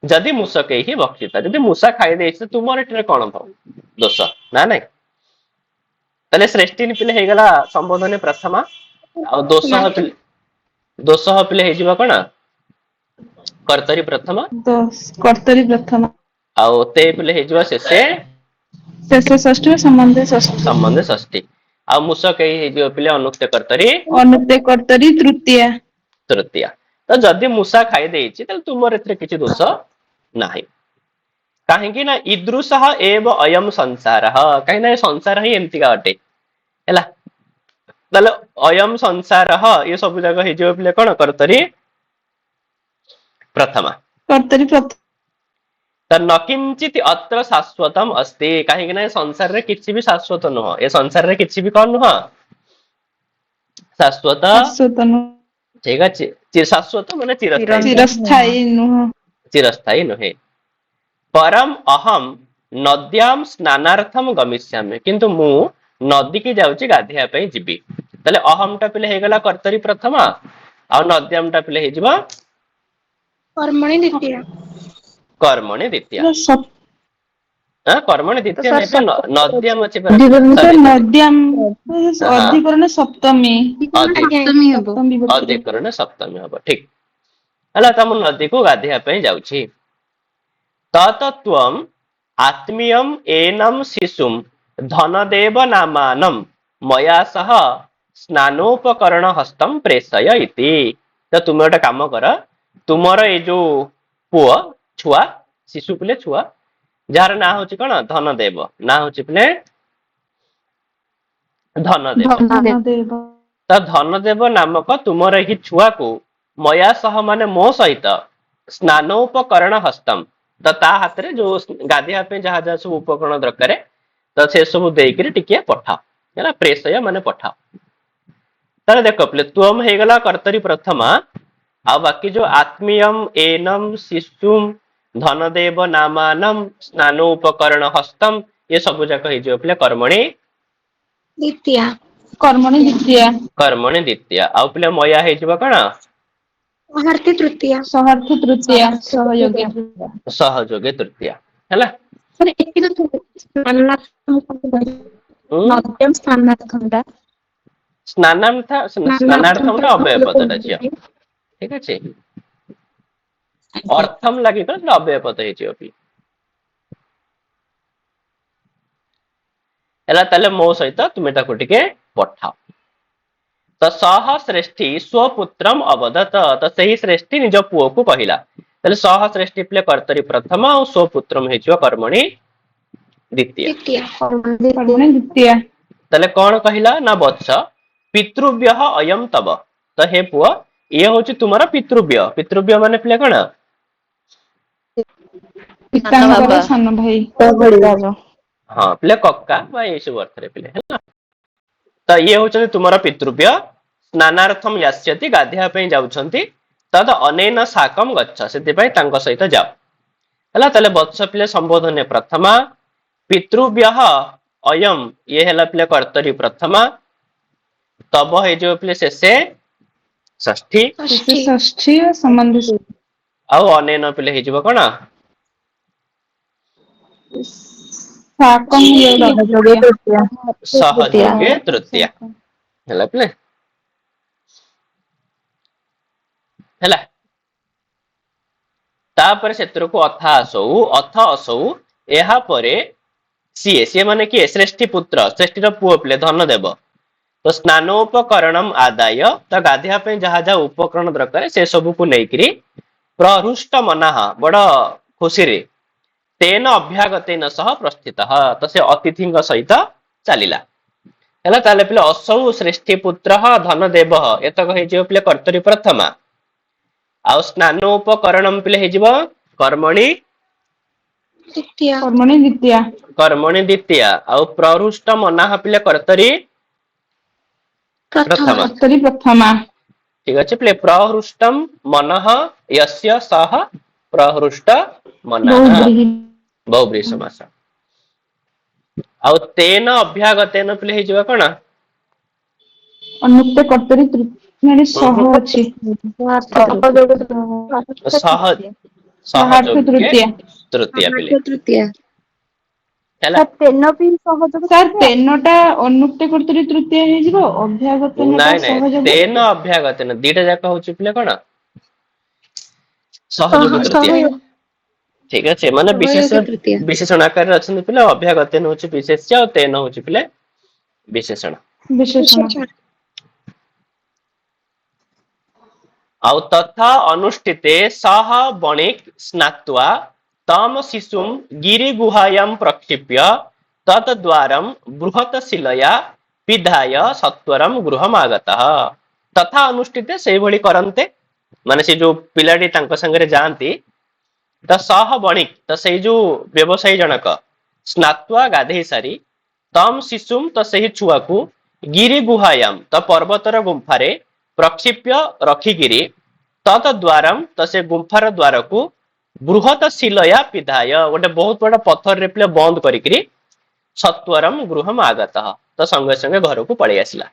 ଯଦି ମୂଷକେଇ ହିଁ ଭକ୍ଷିତା ଯଦି ମୂଷା ଖାଇ ଦେଇଛି ତୁମର ଏଠାରେ କଣ ଦୋଷ ନା ନାଇଁ ତାହେଲେ ଶ୍ରେଷ୍ଠୀନ୍ ପିଲେ ହେଇଗଲା ସମ୍ବୋଧନ ପ୍ରଥମା ଆଉ ଦୋଷ ପିଲେ ହେଇଯିବ କଣ କର୍ତ୍ତରୀ ପ୍ରଥମା କର୍ତ୍ତରି ପ୍ରଥମା ଆଉ ତେ ପିଲେ ହେଇଯିବ ଶେଷେ ଶେଷ ଷଷ୍ଠୀ ସମ୍ବନ୍ଧେ ଷଷ୍ଠୀ ସମ୍ବନ୍ଧେ ଷଷ୍ଠୀ ଆଉ ମୂଷକେଇ ହେଇଯିବ ପିଲେ ଅନୁକ୍ତେ କର୍ତ୍ତରୀ ଅନୁକ୍ତେ କର୍ତ୍ତରି ତୃତୀୟା। ତୃତୀୟା ତ ଯଦି ମୂଷା ଖାଇ ଦେଇଛି ତାହେଲେ ତୁମର ଏଥିରେ କିଛି ଦୋଷ ନାହିଁ କାହିଁକି ନା ଇଦୃଶ ଏବ ଅୟମ ସଂସାର କାହିଁକି ନା ଏ ସଂସାର ହିଁ ଏମିତିକା ଅଟେ ହେଲା ତାହେଲେ ଅୟମ ସଂସାର ଏ ସବୁ ଜାଗା ହେଇଯିବ ପିଲେ କଣ କର୍ତ୍ତରୀ ପ୍ରଥମା କର୍ତ୍ତରି ପ୍ରଥମା ତ ନକିଞ୍ଚିତ ଅତ୍ର ଶାଶ୍ୱତମ ଅସ୍ତି କାହିଁକି ନା ଏ ସଂସାରରେ କିଛି ବି ଶାଶ୍ୱତ ନୁହଁ ଏ ସଂସାରରେ କିଛି ବି କଣ ନୁହଁ ଶାଶ୍ୱତ ଶାଶ୍ୱତ ଠିକ ଅଛି ଶାଶ୍ୱତ ମାନେ ଚିରସ୍ଥାୟୀ ଚିରସ୍ଥାୟୀ ନୁହଁ ଚିରସ୍ଥାୟୀ ନୁହେଁ ପରମ ଅହମ ନଦ୍ୟାମ ସ୍ନାନାର୍ଥମ ଗମିଷ୍ୟାମି କିନ୍ତୁ ମୁଁ ନଦୀକି ଯାଉଛି ଗାଧେଇବା ପାଇଁ ଯିବି ତାହେଲେ ଅହମ ଟା ପିଲେ ହେଇଗଲା କର୍ତ୍ତରୀ ପ୍ରଥମା ଆଉ ନଦ୍ୟାମ ଟା ପିଲେ ହେଇଯିବ କର୍ମଣି ଦ୍ୱିତୀୟା କର୍ମଣି ଦ୍ୱିତୀୟା କର୍ମଣି ଦ୍ୱିତୀୟ ନାଇଁ ପିଲେ ନଦ୍ୟାମ ଅଛି ପରା ପିଲେ ସରି ନଦ୍ୟାମ ହଁ ଅଧିକରଣ ସପ୍ତମୀ ସପ୍ତମୀ ହବ ସପ୍ତମୀ ବିଭକ୍ତିରେ ଅଧିକରଣ ସପ୍ତମୀ ହବ ଠିକ ହେଲା ତ ମୁଁ ନଦୀକୁ ଗାଧେଇବା ପାଇଁ ଯାଉଛି ତତତ୍ୱମ୍ ଆତ୍ମୀୟମ୍ ଏନମ୍ ଶିଶୁମ୍ ଧନଦେବ ନାମାନମ୍ ମୟା ସହ ସ୍ନାନୋପକରଣ ହସ୍ତମ୍ ପ୍ରେଷୟ ଇତି ତ ତୁମେ ଗୋଟେ କାମ କର ତୁମର ଏଇ ଯୋଉ ପୁଅ ଛୁଆ ଶିଶୁ ପିଲେ ଛୁଆ ଯାହାର ନାଁ ହଉଛି କଣ ଧନଦେବ ନାଁ ହଉଛି ପିଲେ ଧନଦେବ ଧନଦେବ ତ ଧନଦେବ ନାମକ ତୁମର ଏହି ଛୁଆକୁ ମୟା ସହ ମାନେ ମୋ ସହିତ ସ୍ନାନୋପକରଣ ହସ୍ତମ୍ ତ ତା ହାତରେ ଯୋଉ ଗାଧେଇବା ପାଇଁ ଯାହା ଯାହା ସବୁ ଉପକରଣ ଦରକାର ତ ସେ ସବୁ ଦେଇକିରି ଟିକେ ପଠାଅ ହେଲା ପ୍ରେଷୟ ମାନେ ପଠାଅ ତାହେଲେ ଦେଖ ପିଲେ ତ୍ୱମ୍ ହେଇଗଲା କର୍ତ୍ତରୀ ପ୍ରଥମା ଆଉ ବାକି ଯୋଉ ଆତ୍ମୀୟମ୍ ଏନମ୍ ଶିଶୁମ୍ ଧନଦେବ ନାମାନମ୍ ସ୍ନାନୋପକରଣ ହସ୍ତମ୍ ଏ ସବୁ ଯାକ ହେଇଯିବ ପିଲେ କର୍ମଣି ଦ୍ୱିତୀୟା କର୍ମଣି ଦ୍ୱିତୀୟା କର୍ମଣି ଦ୍ୱିତୀୟା ଆଉ ପିଲେ ମୟା ହେଇଯିବ କଣ ମହାର୍ଥୀ ତୃତୀୟା ସହାର୍ଥୀ ତୃତୀୟା ସହଯୋଗୀ ତୃତୀୟା ସହଯୋଗୀ ତୃତୀୟା ହେଲା ଉଁ ସ୍ନାନାର୍ଥମ ଟା ଅବ୍ୟୟ ପଦଟା ଝିଅ ଠିକ ଅଛି ଅର୍ଥମ ଲାଗି କଣ ସେଟା ଅବ୍ୟୟ ପଦ ହେଇଯିବ ବି ହେଲା ତାହେଲେ ମୋ ସହିତ ତୁମେ ତାକୁ ଟିକେ ପଠାଅ ତ ସହ ଶ୍ରେଷ୍ଠୀ ସ୍ୱପୁତ୍ରମ ଅବଦତ ତ ସେହି ଶ୍ରେଷ୍ଠୀ ନିଜ ପୁଅକୁ କହିଲା ତାହେଲେ ସହ ଶ୍ରେଷ୍ଠୀ ପିଲେ କର୍ତ୍ତରୀ ପ୍ରଥମ ଆଉ ସ୍ୱପୁତ୍ରମ ହେଇଯିବ କର୍ମଣି ଦ୍ୱିତୀୟ କର୍ମଣି ଦ୍ୱିତୀୟା ତାହେଲେ କଣ କହିଲା ନା ବତ୍ସ ପିତୃବ୍ୟ ଅୟମ ତବ ତ ହେ ପୁଅ ଇଏ ହଉଛି ତୁମର ପିତୃବ୍ୟ ପିତୃବ୍ୟ ମାନେ ପିଲେ କଣ ପିତାଙ୍କର ସାନ ଭାଇ। ହଁ ପିଲେ କକା ବା ଏଇ ସବୁ ଅର୍ଥରେ ପିଲେ ହେଲା। ତ ଇଏ ହଉଛନ୍ତି ତୁମର ପିତୃବ୍ୟ। ସ୍ନାନାର୍ଥମ ଯାସ୍ୟତି, ଗାଧେଇବା ପାଇଁ ଯାଉଛନ୍ତି। ତଦ ଅନେନ ସାକମ ଗଚ୍ଛ, ସେଥିପାଇଁ ତାଙ୍କ ସହିତ ଯାଅ ହେଲା। ତାହେଲେ ବତ୍ସ ପିଲେ ସମ୍ବୋଧନ ପ୍ରଥମା। ପିତୃବ୍ୟ ଅୟମ, ଇଏ ହେଲା ପିଲେ କର୍ତ୍ତରୀ ପ୍ରଥମା। ତବ ହେଇଯିବ ପିଲେ ଶେଷେ ଷଷ୍ଠୀ। ଶେଷେ ଷଷ୍ଠୀ ସମ୍ବନ୍ଧ ଆଉ ଅନେନ ପିଲେ ହେଇଯିବ କଣ? ସାକଂ ତୃତୀୟା। ସହଯୋଗେ ତୃତୀୟା ହେଲା ପିଲେ ହେଲା। ତାପରେ ସେଥିରକୁ ଅଥା ଆସଉ, ଅଥ ଅସଉ, ଏହା ପରେ ସିଏ ମାନେ କିଏ? ଶ୍ରେଷ୍ଠୀ ପୁତ୍ର, ଶ୍ରେଷ୍ଠୀର ପୁଅ ପିଲେ ଧନ ଦେବ। ତ ସ୍ନାନୋପକରଣମ ଆଦାୟ, ତ ଗାଧେଇବା ପାଇଁ ଯାହା ଯାହା ଉପକରଣ ଦରକାର ସେ ସବୁକୁ ନେଇକିରି ପ୍ରହୃଷ୍ଟ ମନାହ, ବଡ ଖୁସିରେ, ତେନ ଅଭ୍ୟାଗତେନ ସହ ପ୍ରସ୍ଥିତ, ତ ସେ ଅତିଥିଙ୍କ ସହିତ ଚାଲିଲା ହେଲା। ତାହେଲେ ପିଲେ ଅସୌ ଶ୍ରେଷ୍ଠୀ ପୁତ୍ର ଧନ ଦେବ, ଏତକ ହେଇଯିବ ପିଲେ କର୍ତ୍ତରୀ ପ୍ରଥମା। ଆଉ ସ୍ନାନୋପକରଣମ ପିଲେ ହେଇଯିବ କର୍ମଣି ଦ୍ୱିତୀୟା। କର୍ମଣି ଦ୍ୱିତୀୟା। ଆଉ ପ୍ରହୃଷ୍ଟ ମନାହ ପିଲେ କର୍ତ୍ତରୀ ପ୍ରଥମା। କର୍ତ୍ତରୀ ପ୍ରଥମା। ଠିକ ଅଛି ପିଲେ ପ୍ରହୃଷ୍ଟମ ମନଃ ୟସ୍ୟ ସହ ପ୍ରହୃଷ୍ଟ ମନଃ, ବହୁବ୍ରୀହି। ବହୁବ୍ରୀହି ସମାସ। ଆଉ ତେନ ଅଭ୍ୟାଗତେନ ପିଲେ ହେଇଯିବ କଣ? ଅନୁକ୍ତ କର୍ତ୍ତରୀ ମାନେ ସହ ଅଛି। ସହଯୋଗ୍ୟ ତୃତୀୟା ପିଲେ ହେଲା। ତେନ ବି ସହଯୋଗ ସାର୍ ତେନଟା ଅନୁକ୍ତ କର୍ତ୍ତରୀ ତୃତୀୟା ହେଇଯିବ, ଅଭ୍ୟାଗତନଟା ନାଇଁ ନାଇଁ, ସହଯୋଗ। ତେନ ଅଭ୍ୟାଗତେନ ଦିଟା ଯାକ ହଉଛି ପିଲେ କଣ? ସହଯୋଗ ତୃତୀୟା। ଠିକ ଅଛି, ମାନେ ବିଶେଷଣ ଆକାରରେ ଅଛନ୍ତି ପିଲେ। ଅଭ୍ୟାଗତେନ ହଉଛି ବିଶେଷ୍ୟ, ଆଉ ତେନ ହଉଛି ପିଲେ ବିଶେଷଣ। ବିଶେଷଣ। ଆଉ ତଥା ଅନୁଷ୍ଠିତେ ସହ ବଣିକ ସ୍ନାତ୍ୱା ତମ ଶିଶୁମ ଗିରି ଗୁହାୟାମ ପ୍ରକ୍ଷିପ୍ୟ ତତ୍ ଦ୍ୱାରମ ବୃହତ ଶିଲୟା ପିଧାୟ ସତ୍ୱରମ ଗୃହମ ଆଗତଃ। ତଥା ଅନୁଷ୍ଠିତେ ସେଇଭଳି କରନ୍ତେ, ମାନେ ସେ ଯୋଉ ପିଲାଟି ତାଙ୍କ ସାଙ୍ଗରେ ଯାଆନ୍ତି, ତ ସହ ବଣିକ, ତ ସେଇ ଯୋଉ ବ୍ୟବସାୟୀ ଜଣକ ସ୍ନାତ୍ୱା ଗାଧେଇ ସାରି, ତମ ଶିଶୁମ, ତ ସେହି ଛୁଆକୁ ଗିରି ଗୁହାୟାମ, ତ ପର୍ବତର ଗୁମ୍ଫାରେ ପ୍ରକ୍ଷିପ୍ୟ ରଖିକିରି, ତତ୍ ଦ୍ୱାରମ, ତ ସେ ଗୁମ୍ଫାର ଦ୍ୱାରକୁ ବୃହତ ଶିଲୟା ପିଧାୟ, ଗୋଟେ ବହୁତ ବଡ ପଥରରେ ପିଲେ ବନ୍ଦ କରିକିରି ସତ୍ୱରମ ଗୃହମ ଆଗତଃ, ତ ସଙ୍ଗେ ସଙ୍ଗେ ଘରକୁ ପଳେଇ ଆସିଲା।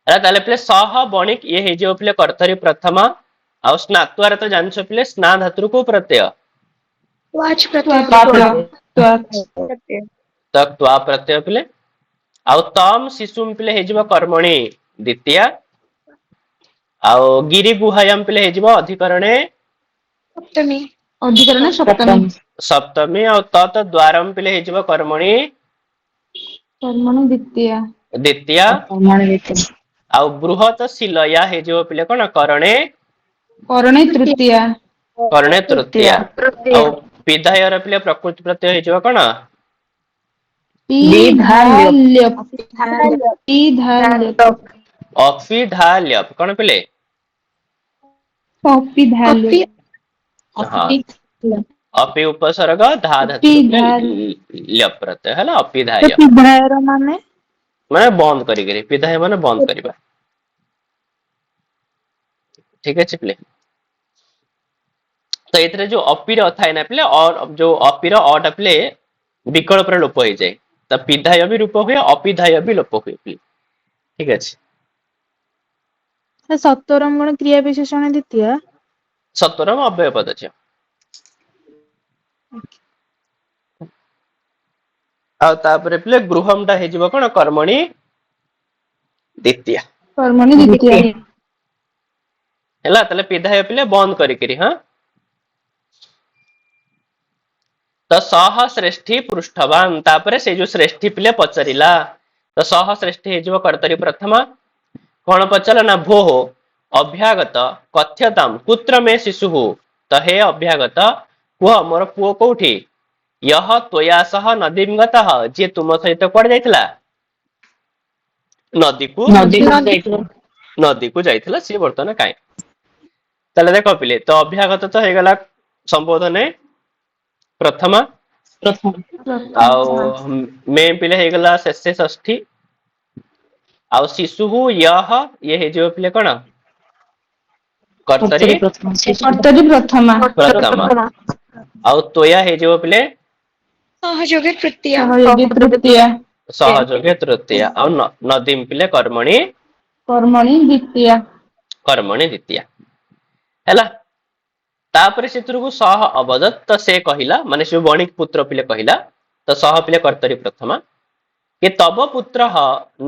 ତାହେଲେ ପିଲେ ସହ ବଣିକ ଇଏ ହେଇଯିବ ପିଲେ କର୍ତ୍ତରୀ ପ୍ରଥମା। ଆଉ ସ୍ନାତ୍ୱାରେ ତ ଜାଣିଛ ପିଲେ ସ୍ନା ଧାତୁରୁ କୋଉ ପ୍ରତ୍ୟୟ? ତ ତ୍ୱା ପ୍ରତ୍ୟୟ ପିଲେ। ଆଉ ତମ ଶିଶୁମ ପିଲେ ହେଇଯିବ କର୍ମଣି ଦ୍ୱିତୀୟା। ଆଉ ଗିରି ଗୁହାୟାମ ପିଲେ ହେଇଯିବ ଅଧିକରଣେ ଅଧିକରଣ ସପ୍ତମୀ। ସପ୍ତମୀ। ଆଉ ତତ୍ ଦ୍ୱାରମ ପିଲେ ହେଇଯିବ କର୍ମଣି କର୍ମଣି ଦ୍ୱିତୀୟା। ଦ୍ୱିତୀୟା। ଆଉ ବୃହତ ଶିଲୟା ହେଇଯିବ ପିଲେ କଣ? କରଣେ କରଣେ ତୃତୀୟା। କରଣେ ତୃତୀୟା। ଆଉ ପିଧାୟର ପିଲେ ପ୍ରକୃତି ପ୍ରତ୍ୟୟ ହେଇଯିବ କଣ? ଅପିଧାଲ୍ୟପ, କଣ ପିଲେ? ହଁ, ଅପି ଉପସର୍ଗ ଧା ଧାତୁରୁ ଲ୍ୟପ ପ୍ରତ୍ୟୟ ହେଲା ଅପିଧାୟ, ମାନେ ବନ୍ଦ କରିକିରି। ପିଧାୟ ମାନେ ବନ୍ଦ କରିବା। ଠିକ ଅଛି ପିଲେ। ତ ଏଥିରେ ଯୋଉ ଅପିର ଥାଏ ନା ପିଲେ, ଯୋଉ ଅପିର ଅଟା ପିଲେ ବିକଳ୍ପରେ ଲୋପ ହେଇଯାଏ। ତ ପିଧାୟ ବି ରୂପ ହୁଏ, ଅପିଧାୟ ବି ଲୋପ ହୁଏ। ଠିକ ଅଛି। ସତ୍ୱରମ ଗଣ କ୍ରିୟା ବିଶେଷଣ ଦ୍ୱିତୀୟା। ସତ୍ୱରମ ଅବ୍ୟୟ ପଦଚୟ। ଆଉ ତାପରେ ପିଲେ ଗୃହମ ଟା ହେଇଯିବ କଣ? କର୍ମଣି ଦ୍ୱିତୀୟା। କର୍ମଣି ଦ୍ୱିତୀୟା। ହେଲା। ତାହେଲେ ପିଧାୟ ପିଲେ ବନ୍ଦ କରିକିରି। ହଁ, ତ ସହ ଶ୍ରେଷ୍ଠୀ ପୃଷ୍ଠବାନ, ତାପରେ ସେଇ ଯୋଉ ଶ୍ରେଷ୍ଠୀ ପିଲେ ପଚାରିଲା, ତ ସହ ଶ୍ରେଷ୍ଠୀ ହେଇଯିବ କର୍ତ୍ତରୀ ପ୍ରଥମା। କଣ ପଚାରିଲା ନା, ଭୋଃ ଅଭ୍ୟାଗତ କଥ୍ୟତାମ କୁତ୍ର ମେ ଶିଶୁ, ତ ହେ ଅଭ୍ୟାଗତ କୁହ ମୋର ପୁଅ କୋଉଠି? ୟହ ତ୍ୱୟା ସହ ନଦୀମ୍ ଗତଃ, ଯିଏ ତୁମ ସହିତ କୁଆଡେ ଯାଇଥିଲା? ନଦୀକୁ ଯାଇଥିଲା, ସିଏ ବର୍ତ୍ତମାନ କାହିଁ? ତାହେଲେ ଦେଖ ପିଲେ, ତ ଅଭ୍ୟାଗତ ତ ହେଇଗଲା ସମ୍ବୋଧନେ प्रथमा आउ मे पिले हेगला शेषे षष्ठी आउ शिशु यह ये हे जो पिले कोन कर्तरी कर्तरी प्रथमा प्रथमा आउ तोया हे जो पिले सहयोगी तृतीया सहयोगी तृतीया सहयोगे तृतीया आउ नदीम पिले कर्मणि द्वितीया द्वितीया हैला तापर सेतुरु सह अवदत तो से कहिला माने से वणिक पुत्र पिले कहिला तो सह पिले कर्तरी प्रथमा कि तब पुत्र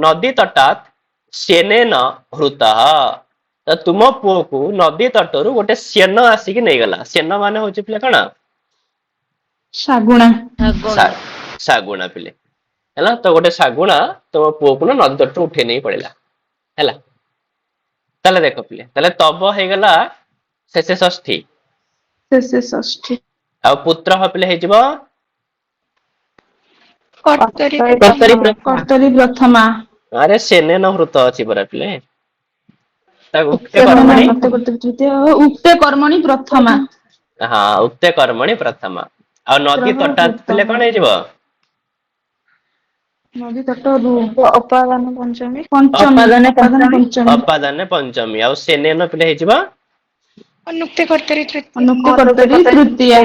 नदी तटात सेनेन हृतः तो तुम पुओ को नदी तटरू गोटे सेन आसिक नहीं गला सेन माने होची पिले कणा शागुणा सागुणा पिले हैला तो गोटे सागुणा तुम पुओ को नदी तटरू उठे नहीं पड़ेला हैला तले देखो पिले तले तब हे गला शेषे षष्ठी शेषे षष्ठी आ पुत्र पिले हे जिवो कर्तरी प्रथमा अरे सेने न हृत अछि बरा पिले ता उक्ते कर्मणि उक्ते कर्मणि प्रथमा हां उक्ते कर्मणि प्रथमा आ नदी तटात पिले कोन हे जिवो नदी तटरू अपादान पंचमी अपादाने पंचमी आ सेने न पिले हे जिवो अनुक्ते कर्तरी तृतीया अनुक्ते कर्तरी तृतीया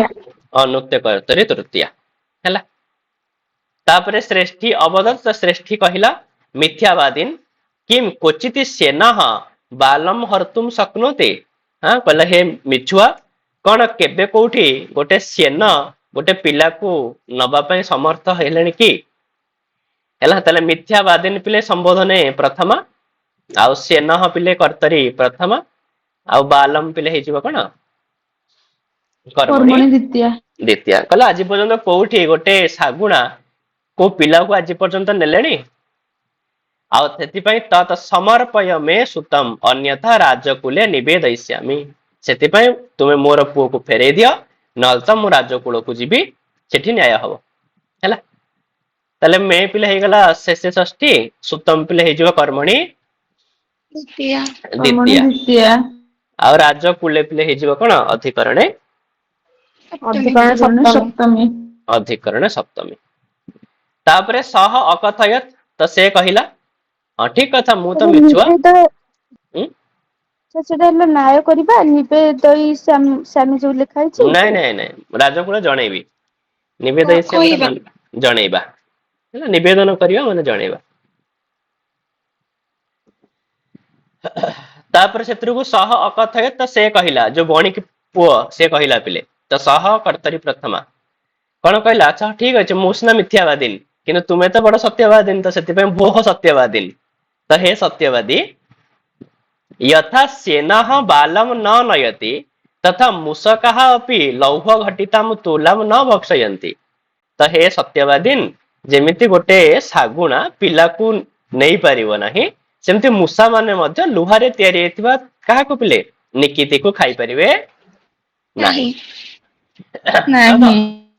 अनुक्ते कर्तरी तृतीया हैला तापरे श्रेष्ठी अवदत्त श्रेष्ठी कहिला मिथ्यावादीन किम क्वचित सेना बालम हर्तुम शक्नोते हां कहला हे मिछुआ कोन केबे कोठी गोटे सेना गोटे पिला को नबा पय समर्थ हेलेनी की हैला तले मिथ्यावादीन पिले संबोधने प्रथमा आ सेना पिले कर्तरी प्रथमा आ बालम पिले हे जिवो कोन कर्मणि द्वितीया कहला आज पर्यंत कोठी गोटे सागुणा को पिला को आज पर्यंत नेलेनी आउ सेतिपई तत समर्पय मे सुतम अन्यथा राजकुले निवेदयिष्यामि सेतिपई तुमे मोर पुओ को फेरे दियो नल त मु राजकुल को जीबी सेठी न्याय हबो हैला तले मे पिले हे गला शेषे षष्ठी सुतम पिले हे जिवो कर्मणि द्वितीया आउ राजकुले पिले हे जिवो कोन अधिकरणे सप्तमी तापरे सह अकथयत तो से कहिला ठीक कथा मु तो मिछुआ सेटा हलो न्याय करबा निवेदई सामी जो लिखा है नहीं नहीं नहीं राजकुल जणैबी निवेदई से जणैबा हैला निवेदन करिया माने जणैबा तापर सेत्रु को सह अकथयत तो से कहिला जो बणिक पुओ से कहिला पिले तो सह कर्तरी प्रथमा कौन कहला अच्छा ठीक अच्छे मुसना मिथ्यावादीन किंतु तुम्हें तो बड़ सत्यवादीन तो से भोह सत्यवादीन तो हे सत्यवादी यथा सेना बालम न नयति तथा मूषका अपि लौह घटिताम तुलाम न भक्षयन्ति तो हे सत्यवादीन जेमिति गोटे सागुणा पिला को नहीं पारिबो नाही सेमति मूषा माने मध्य लुहारे तयारी हेतिबा काहा को पिले निकिति को खाई परिबे नाही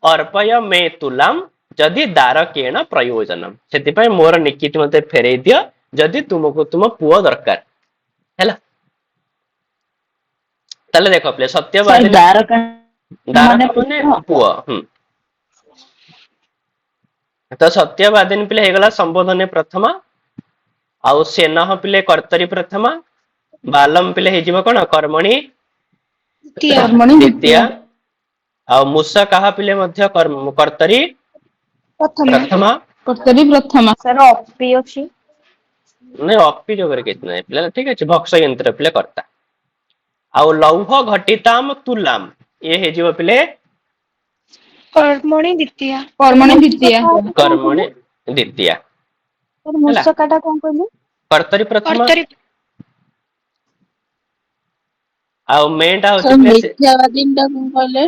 अर्पय मे तुलाम जदि दारकेण प्रयोजनम सेतिपय मोर निकिति मते फेरै दियो जदि तुमको तुम पुओ दरकार हैला तले देखो प्ले सत्यवादी दारक माने पुओ तो सत्यवादी पिले हेगला संबोधने प्रथमा आउ सेना पिले कर्तरी प्रथमा बालम पिले हे जीव कोन कर्मणि द्वितीया आ मूसा कहा पिले मध्य कर्तरी प्रथमा सर अपि अछि नहीं अपि जो करके नहीं पिले ठीक है भक्ष यंत्र पिले करता आउ लौह घटिताम तुलाम ये हे जीव पिले कर्मणि द्वितीया सर मूसा काटा कोन कहली कर्तरी प्रथमा आउ मेटा होची मिथ्यावादीन टा कोन कहले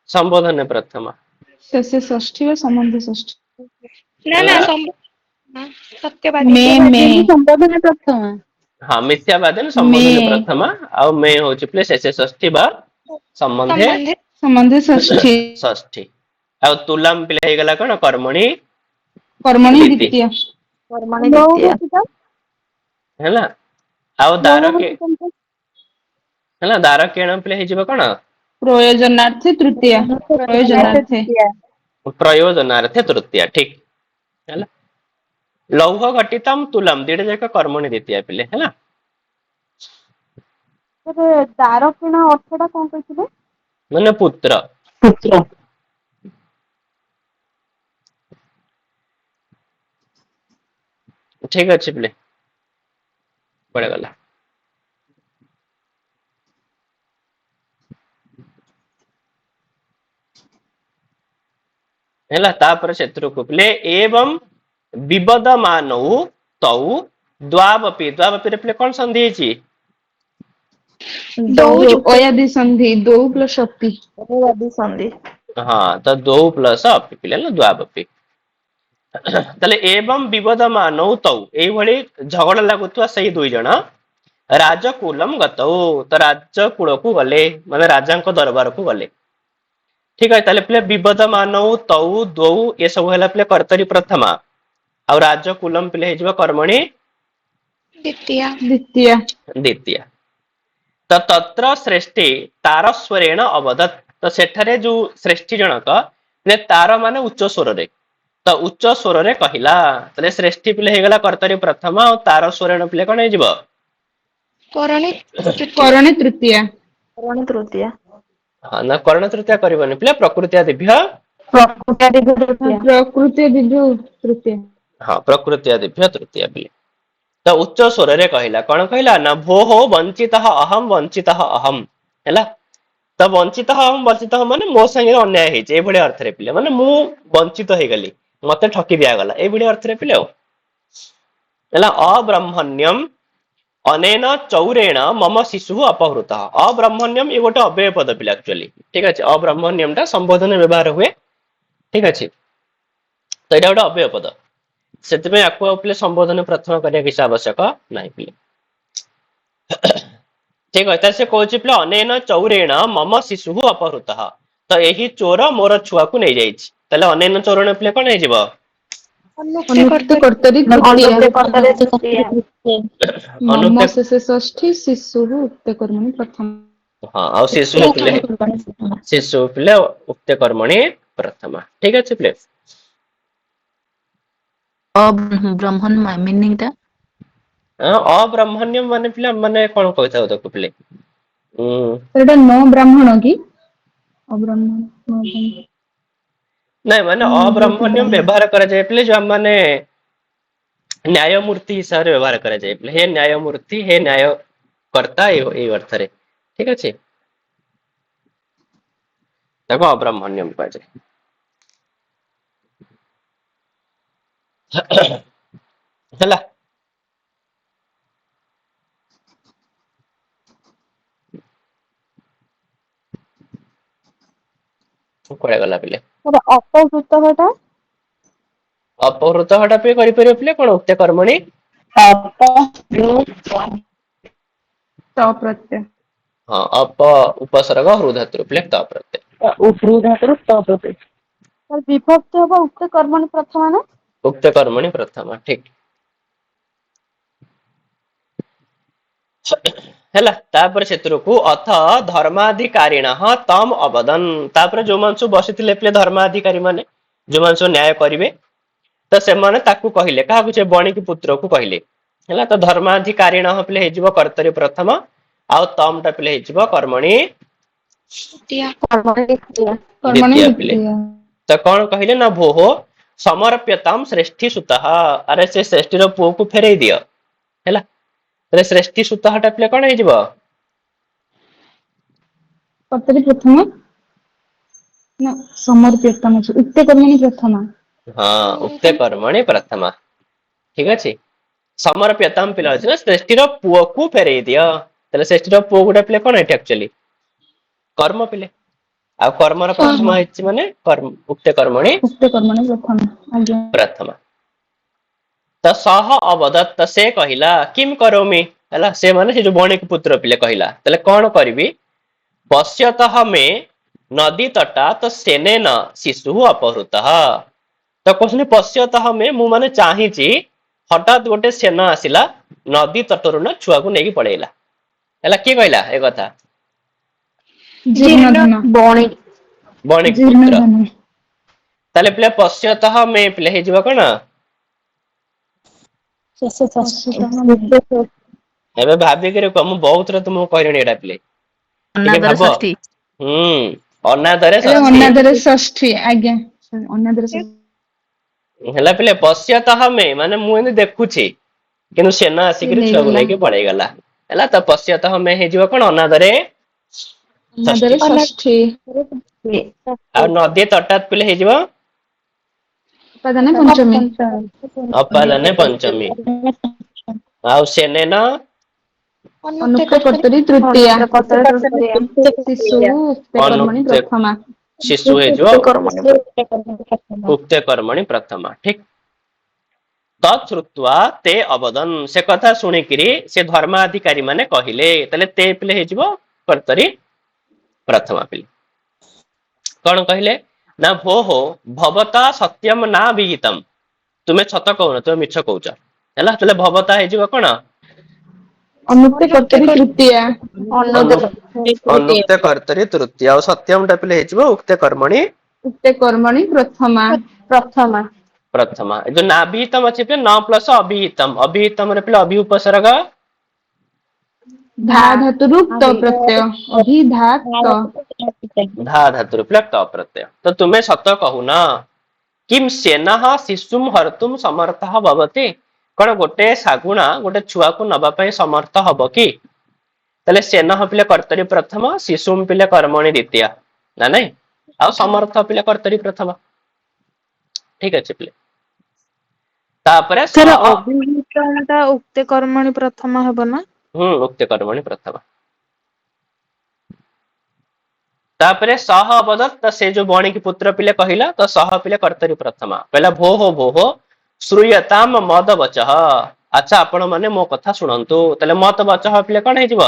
संबोधन प्रथमा शेषे षष्ठी व संबंध षष्ठी ना सत्यवादी संबोधन प्रथमा हाँ मिथ्यावादन संबोधन प्रथमा आउ मे होची प्ले शेषे षष्ठी बा संबंध षष्ठी आउ तुलाम पिले हे गला कोन कर्मणि द्वितीय हैला आउ दारके हैला दारकेण पिले हे जीव कोन प्रयोजनार्थे तृतीया प्रयोजनार्थे प्रयोजनार्थे तृतीया ठीक है। लौह घटितम तुलम दीटा जाक कर्मणि द्वितीया पिले है। ଦାର କିଣା ଅର୍ଥଟା କଣ କହିଥିଲେ? ମାନେ ପୁତ୍ର ठीक अच्छे पिले पड़े गला है तापर शत्रु को पिले एवं विबदमानौ तौ द्वावपि द्वावपि रे पिले कौन संधि है? दौ ओयादि संधि दो प्लस अपि ओयादि संधि हाँ तो दो प्लस अपि पिले ना द्वावपि ताले एवं विबदमानौ तौ एई भली झगड़ा लागुतवा सही दुई जण राजकुलम गतौ तो राजकुल को गले माने राजांको दरबार को गले ठीक है। ताले पिले विबदमानौ तौ द्वौ ये सब हैला पिले कर्तरी प्रथमा आ राजकुलम पिले हेजबा कर्मणि द्वितीया द्वितीया द्वितीया तो तत्र श्रेष्ठी तार स्वरेण अवदत तो सेठारे जो श्रेष्ठी जनक ने तार माने उच्च स्वर रे तो उच्च स्वर रे कहिला तले श्रेष्ठी पिले हेगला कर्तरी प्रथमा और तार स्वरेण पिले कोन हेजिबो करणी करणे तृतीया करण तृतीया हां ना कर्ण तृतीया करबनी पिले प्रकृति दिव्य प्रकृति तृतीया प्रकृति दिव्य तृतीया हां प्रकृति दिव्य तृतीया पिले तो उच्च स्वर रे कहिला कोन कहिला ना भो हो वंचितः अहम वंचितः अहम हैला तो वंचितः अहम वंचितः माने मो संगे अन्याय हे जे ए भली अर्थ रे पिले माने मु वंचित हे गली मते ठकी दिया गला ए भली अर्थ रे पिले हैला अब्रह्मण्यम अनेन चौरेण मम शिशु अपहृत अब्रह्मण्यम ये गोटे अव्यय पद पिला एक्चुअली ठीक अछि अब्रह्मण्यम टा संबोधन व्यवहार हुए ठीक अछि तो एटा गोटे अव्यय पद सेति में आको पिले संबोधन प्रथम करिया किछ आवश्यक नाही पिले ठीक है से कौच पिले अनेन चौरेण मम शिशु अपहृत तो यही चोर मोर छुआ को नहीं जाइछि तले अनेन चौरेण पिले कोन हे जिवो अनुक्त कर्तरी तृतीया मम अनुक्त शेषे षष्ठी शिशुः उक्त कर्मणि प्रथम हां और शिशु पिले उक्त कर्मणि प्रथमा ठीक अछि पिले ब्रह्मण मीनिंग टा अब्रह्मण्यम माने पिले माने कोन कहता देखो पिले सेटा न ब्राह्मण की अब्राह्मण नहीं माने अब्रह्मण्यम व्यवहार करा जाय पिले जो माने न्यायमूर्ति हिसाब रे व्यवहार करा जाय पिले हे न्यायमूर्ति हे न्याय कर्ता ए अर्थ रे ठीक अछि देखो अब्रह्मण्यम कह जाय हला कोड़े गला पिले अपहृत हटा अपहृत हटा पे करि परियो पिले कोन उक्त कर्मणि त प्रत्यय हां अप उपसर्ग हृधातु पिले त प्रत्यय उपृधातु त प्रत्यय विभक्ति हबा उक्त कर्मणि प्रथमा ना उक्त कर्मणि प्रथमा ठीक हैला तापर क्षेत्र को अथ धर्माधिकारिण तम अवदन तापर जो मानसु बसिथिले पिले धर्माधिकारी माने जो मानसु न्याय करिवे तो से माने ताकू कहिले काहा कुछ बणिक पुत्र को कहिले हैला तो धर्माधिकारिण पिले हेजिबो कर्तरी प्रथम आ तम टा पिले हेजिबो कर्मणि द्वितीया कर्मणि द्वितीय पिले द्वितीया तो कौन कहिले ना भो हो समर्प्यताम श्रेष्ठी सुतः अरे से श्रेष्ठी रो पुओ को फेरै दियो हैला तले श्रेष्ठी सुतः टा पिले कोन हेजिबो कर्तरी प्रथम न समर्प्यतम उक्त कर्मणि प्रथमा हाँ उक्त कर्मणि प्रथमा ठीक अछि समर्प्यताम पिला अछि ना श्रेष्ठी रो पुओ को फेरै दियो तले श्रेष्ठी रो पुओ गुडा पिले कोन हेति एक्चुअली कर्म पिले आ कर्मर प्रथम हेछि माने कर्म उक्त कर्मणि प्रथम आज्ञा प्रथमा तो सह अवदत्त से कहिला किम करोमि हला से माने से जो बणिक पुत्र पिले कहिला तले कोन करबी पश्यतः मे नदी तटा तो सेने न शिशु अपहृतः तो क्वेश्चन पश्यतः मे मु माने चाहिची हठात गोटे सेना आसिला नदी तटरु न छुआ को नेकी पड़ेला हला की कहला ए कथा ଜୀର୍ଣ୍ଣଧନ ବଣି ବଣିକ ପୁତ୍ର। ଜୀର୍ଣ୍ଣଧନ ତାହେଲେ ପିଲା ପଶ୍ୟତଃ ମେ ପିଲା ହେଇଯିବ କଣ? ଏବେ ଭାବିକିରି କହ, ମୁଁ ବହୁତ ଥର ତୁମକୁ କହିଲିଣି ଏଇଟା ପିଲେ, ଟିକେ ଅନାଦରେ ଭାବ। ଷଷ୍ଠୀ। ଅନାଦରେ ଏଇଟା ଷଷ୍ଠୀ ଅନାଦରେ ଷଷ୍ଠୀ ଆଜ୍ଞା ଅନାଦରେ ଷଷ୍ଠୀ। ହେଲା ପିଲେ। ପଶ୍ୟତଃ ମେ ମାନେ ମୁଁ ଏମିତି ଦେଖୁଛି, କିନ୍ତୁ ସେନ ସେ ଆସିକିରି ଛୁଆକୁ ନେଇଗଲା ନେଇକି ପଳେଇଗଲା। ହେଲା ତ ପଶ୍ୟତଃ ମେ ହେଇଯିବ କଣ? ଅନାଦରେ ଷଷ୍ଠୀ। ଅନାଦରେ ଷଷ୍ଠୀ ଆଉ ନଦୀ ତଟାତ୍ ପିଲେ ହେଇଯିବ ଉପାଦାନ ପଞ୍ଚମୀ ଅପାଦାନେ ପଞ୍ଚମୀ। ଆଉ ସେନେନ ଅନୁକ୍ତ ଅନୁକ୍ତେ କର୍ତ୍ତରୀ ତୃତୀୟା ଶିଶୁ ତୃତୀୟା। ଉକ୍ତେ କର୍ମଣି ଅନୁକ୍ତେ ପ୍ରଥମା। ଶିଶୁ ହେଇଯିବ କର୍ମଣି ଉକ୍ତେ କର୍ମଣି ପ୍ରଥମା। ଠିକ। ତତ୍ଶ୍ରୁତ୍ୱା ତେ ଅବଦନ୍, ସେ କଥା ଶୁଣିକିରି ସେ ଧର୍ମାଧିକାରୀ ମାନେ କହିଲେ। ତାହେଲେ ତେ ପିଲେ ହେଇଯିବ କର୍ତ୍ତରୀ ପ୍ରଥମା ପିଲେ। କଣ କହିଲେ ନା ଭୋଃ ଭବତା ସତ୍ୟମ ନା ବିହିତମ୍, ତୁମେ ସତ କହୁନ, ତୁମେ ମିଛ କହୁଛ। ହେଲା ତାହେଲେ ଭବତା ହେଇଯିବ କଣ? ଅନୁକ୍ତେ କର୍ତ୍ତରୀ ତୃତୀୟା ଅନୁକ୍ତେ କର୍ତ୍ତରୀ ତୃତୀୟା। ଆଉ ସତ୍ୟମ ଟା ପିଲେ ହେଇଯିବ ଉକ୍ତେ କର୍ମଣି ଉକ୍ତେ କର୍ମଣି ପ୍ରଥମା। ପ୍ରଥମା। ପ୍ରଥମା। ଏ ଯୋଉ ନାଭିତମ ଅଛି ପିଲେ ନ ପ୍ଲସ ଅଭିହିତମ, ଅଭିହିତମରେ ପିଲେ ଅଭି ଉପସର୍ଗ ଧା ଧାତୁରୁ କ୍ତ ପ୍ରତ୍ୟୟ ଅଭିଧା କ୍ତ। ଧା ଧାତୁରୁ ପିଲେ କ୍ତ ପ୍ରତ୍ୟୟ। ତ ତୁମେ ସତ କହୁନ। କିମ୍ ସେନଃ ଶିଶୁମ୍ ହର୍ତ୍ତୁମ୍ ସମର୍ଥଃ ଭବତି, କଣ ଗୋଟେ ଶାଗୁଣା ଗୋଟେ ଛୁଆକୁ ନବା ପାଇଁ ସମର୍ଥ ହବ କି? ତାହେଲେ ସେନଃ ପିଲେ କର୍ତ୍ତରୀ ପ୍ରଥମ, ଶିଶୁମ୍ ପିଲେ କର୍ମଣି ଦ୍ୱିତୀୟା, ନା ନାଇଁ? ଆଉ ସମର୍ଥ ପିଲେ କର୍ତ୍ତରୀ ପ୍ରଥମ। ଠିକ ଅଛି ପିଲେ। ତାପରେ ସାର୍ ସହ ଅଭିହିତ ଟା ଉକ୍ତେ କର୍ମଣି ପ୍ରଥମ ହେବ ନା? ଉକ୍ତେ କର୍ମଣି ପ୍ରଥମ। ତାପରେ ସହ ଅବଦତ୍, ତ ସେ ଯୋଉ ବଣିକି ପୁତ୍ର ପିଲେ କହିଲା, ତ ସହ ପିଲେ କର୍ତ୍ତରୀ ପ୍ରଥମା। କହିଲା ଭୋଃ ଭୋଃ ଶ୍ରୁୟତାମ୍ ମଦ ବଚଃ, ଆଚ୍ଛା ଆପଣ ମାନେ ମୋ କଥା ଶୁଣନ୍ତୁ। ତାହେଲେ ମତ ବଚଃ ପିଲେ କଣ ହେଇଯିବ?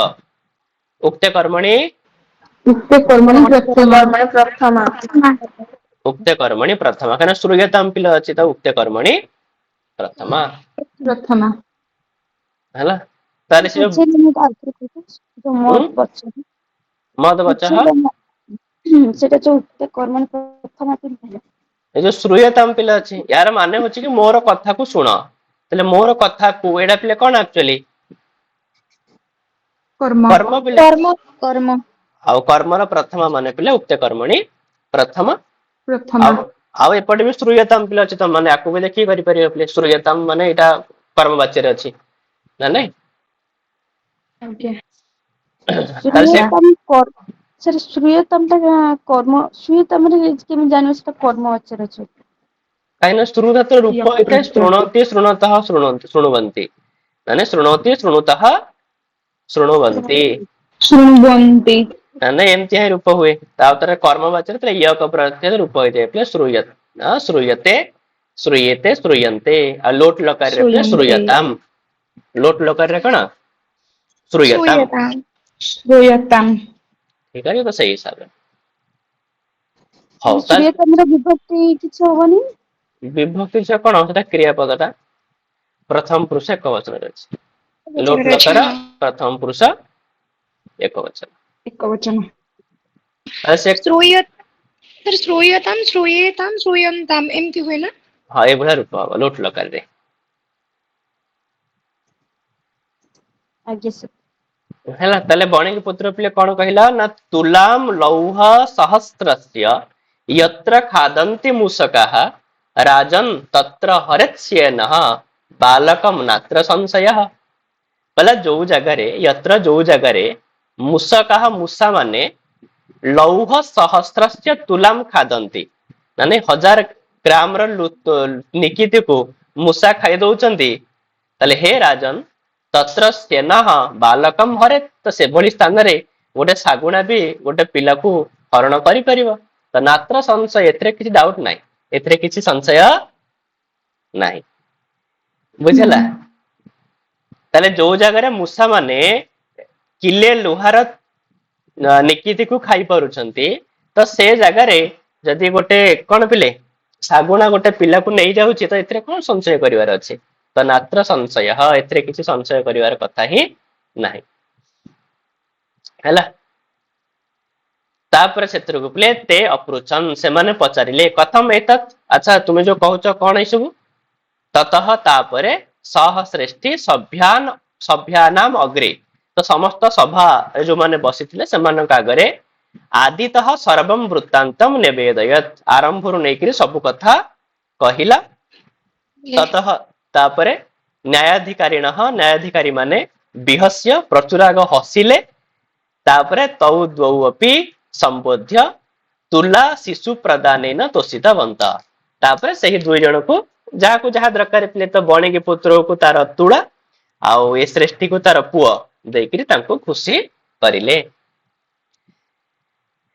ଉକ୍ତେ କର୍ମଣି ଉକ୍ତେ କର୍ମଣି ପ୍ରଥମା। ପ୍ରଥମା। ଉକ୍ତେ କର୍ମଣି ପ୍ରଥମା। କାହିଁକିନା ଶ୍ରୁୟତାମ୍ ପିଲେ ଅଛି ତ ଉକ୍ତେ କର୍ମଣି ପ୍ରଥମା। ପ୍ରଥମା। ହେଲା ତାହେଲେ ସେ ଯୋଉ ଉଁ ମଦ ବଚଃ ସେଟା ଯୋଉ ଉକ୍ତେ କର୍ମଣି ପ୍ରଥମା ପିଲେ ଏ ଯୋଉ ଶ୍ରୁୟତାମ୍ ପିଲା ଅଛି, ୟାର ମାନେ ହଉଛି କି ମୋର କଥାକୁ ଶୁଣ। ତାହେଲେ ମୋର କଥାକୁ ଏଇଟା ପିଲେ କଣ ଆକ୍ଚୁଆଲି? କର୍ମ ପିଲେ। କର୍ମ ଆଉ କର୍ମର ପ୍ରଥମା ମାନେ ପିଲେ ଉକ୍ତେ କର୍ମଣି ପ୍ରଥମ। ପ୍ରଥମା। ଆଉ ଆଉ ଏପଟେ ବି ଶ୍ରୁୟତାମ୍ ପିଲା ଅଛି, ତମ ମାନେ ଆକୁ ବି ଦେଖିକି କରିପାରିବ ପିଲେ। ଶ୍ରୁୟତାମ୍ ମାନେ ଏଇଟା କର୍ମ ବାଚ୍ୟରେ ଅଛି, ନା ନାଇଁ? ଆଜ୍ଞା। ତାହେଲେ ସେ ଶ୍ରୁୟତାମ୍ ସାର୍ ଶ୍ରୁୟତାମ୍ ଟା କର୍ମ, ଶ୍ରୁୟତାମ୍ ରେ କେମିତି ଜାଣିବ ସେଟା କର୍ମ ବାଚ୍ୟରେ ଅଛି? କାହିଁକିନା ଶ୍ରୁ ଧାତୁର ରୂପ ହେଇଥାଏ ଶୃଣନ୍ତି ଶୃଣତଃ ଶୃଣନ୍ତି ଶୃଣୁବନ୍ତି, ମାନେ ଶୃଣୋତି ଶୃଣୁତଃ ଶୃଣୁବନ୍ତି। ଶୃଣ୍ବନ୍ତି। ମାନେ ଏମିତି ହିଁ ରୂପ ହୁଏ। ତାପରେ କର୍ମବାଚ୍ୟରେ ୟକ ପ୍ରତ୍ୟୟ ରୂପ ହେଇଥାଏ ଶ୍ରୁୟତେ ଶ୍ରୁୟେତେ ଶ୍ରୁୟନ୍ତେ। ଆଉ ଲୋଟ ଲକାରରେ ପିଲେ ଶ୍ରୂୟନ୍ତେ ଶ୍ରୁୟତାମ୍। ଲୋଟ ଲକାରରେ କଣ? ଶ୍ରୁୟତାମ୍। ଶ୍ରୁୟତାମ୍। ଶ୍ରୂୟତାମ୍। ଠିକ ଅଛି ତ ସେଇ ହିସାବରେ। ହଉ ତାହେଲେ ଶ୍ରୁୟତାମ୍ ର ବିଭକ୍ତି କିଛି ହବନି? ବିଭକ୍ତି ସେ କଣ? ସେଟା କ୍ରିୟା ପଦଟା ପ୍ରଥମ ପୁରୁଷ ଏକ ବଚନରେ ଅଛି। ଲୋଟ ବଚନରେ ଅଛି ଲକାର ହଁ। ପ୍ରଥମ ପୁରୁଷ ଏକ ବଚନ। ଏକବଚନ। ସେ ଶ୍ରୁୟତାମ୍ ଶ୍ରୁୟେତାମ୍ ଶ୍ରୁୟନ୍ତାମ୍ ଏମିତି ହୁଏ ନା? ହଁ ଏଇଭଳିଆ ରୂପ ହବ ଲୋଟ ଲକାରରେ। ଆଜ୍ଞା ସାର୍। ହେଲା ତାହେଲେ ବଣିକ ପୁତ୍ର ପିଲେ କଣ କହିଲା ନା ତୁଲାମ ଲୌହ ସହସ୍ରସ୍ୟ ୟତ୍ର ଖାଦନ୍ତି ମୂଷକାଃ ରାଜନ୍ ତତ୍ର ହରେତ୍ସ୍ୟେନଃ ବାଲକମ୍ ନାତ୍ର ସଂଶୟଃ। କହିଲା ଯୋଉ ଜାଗାରେ ମୂଷକାଃ ମୂଷା ମାନେ ଲୌହ ସହସ୍ରସ୍ୟ ତୁଲାମ ଖାଦନ୍ତି, ମାନେ 1000 ଗ୍ରାମ ର ନିକିତିକୁ ମୂଷା ଖାଇ ଦଉଛନ୍ତି, ତାହେଲେ ହେ ରାଜନ୍ ତତ୍ର ସ୍ୟେନଃ ବାଲକମ୍ ହରେତ୍, ତ ସେଭଳି ସ୍ଥାନରେ ଗୋଟେ ଶାଗୁଣା ବି ଗୋଟେ ପିଲାକୁ ହରଣ କରିପାରିବ। ତ ନାତ୍ର ସଂଶୟ, ଏଥିରେ କିଛି ଡାଉଟ ନାହିଁ, ଏଥିରେ କିଛି ସଂଶୟ ନାହିଁ। ବୁଝିହେଲା? ତାହେଲେ ଯୋଉ ଜାଗାରେ ମୂଷା ମାନେ କିଲେ ଲୁହାର ନିକିତିକୁ ଖାଇ ପାରୁଛନ୍ତି, ତ ସେ ଜାଗାରେ ଯଦି ଗୋଟେ କଣ ପିଲେ ଶାଗୁଣା ଗୋଟେ ପିଲାକୁ ନେଇଯାଉଛି, ତ ଏଥିରେ କଣ ସଂଶୟ କରିବାର ଅଛି? ତ ନାତ୍ର ସଂଶୟ, ଏଥିରେ କିଛି ସଂଶୟ କରିବାର କଥା ହିଁ ନାହିଁ। ହେଲା। तापर सेतरକୁ ପିଲେ ते अपृच्छन् ସେମାନେ ପଚାରିଲେ कथम एतत् अच्छा तुमे जो कहउछ कोन ए सब ततः तापरे सह श्रेष्ठी सभ्यानाम अग्रे तो समस्त सभा जो माने बसिथिले सेमानक आगरे आदितः सर्वम वृत्तांतम निवेदयत आरंभରୁ नेकरी सब कथा कहिला ततः तापरे न्यायाधिकारी माने विहस्य प्रचुराग हसिले तापरे तौ द्वौ अपि संबोध्य तुला शिशु प्रदानेन तोषितवन्त तापरे सही दुई जन को जहा दरकार पिले तो बणिकी पुत्र को तार तुला आउ ए श्रेष्ठी को तार पुओ देकरी तांको खुशी करिले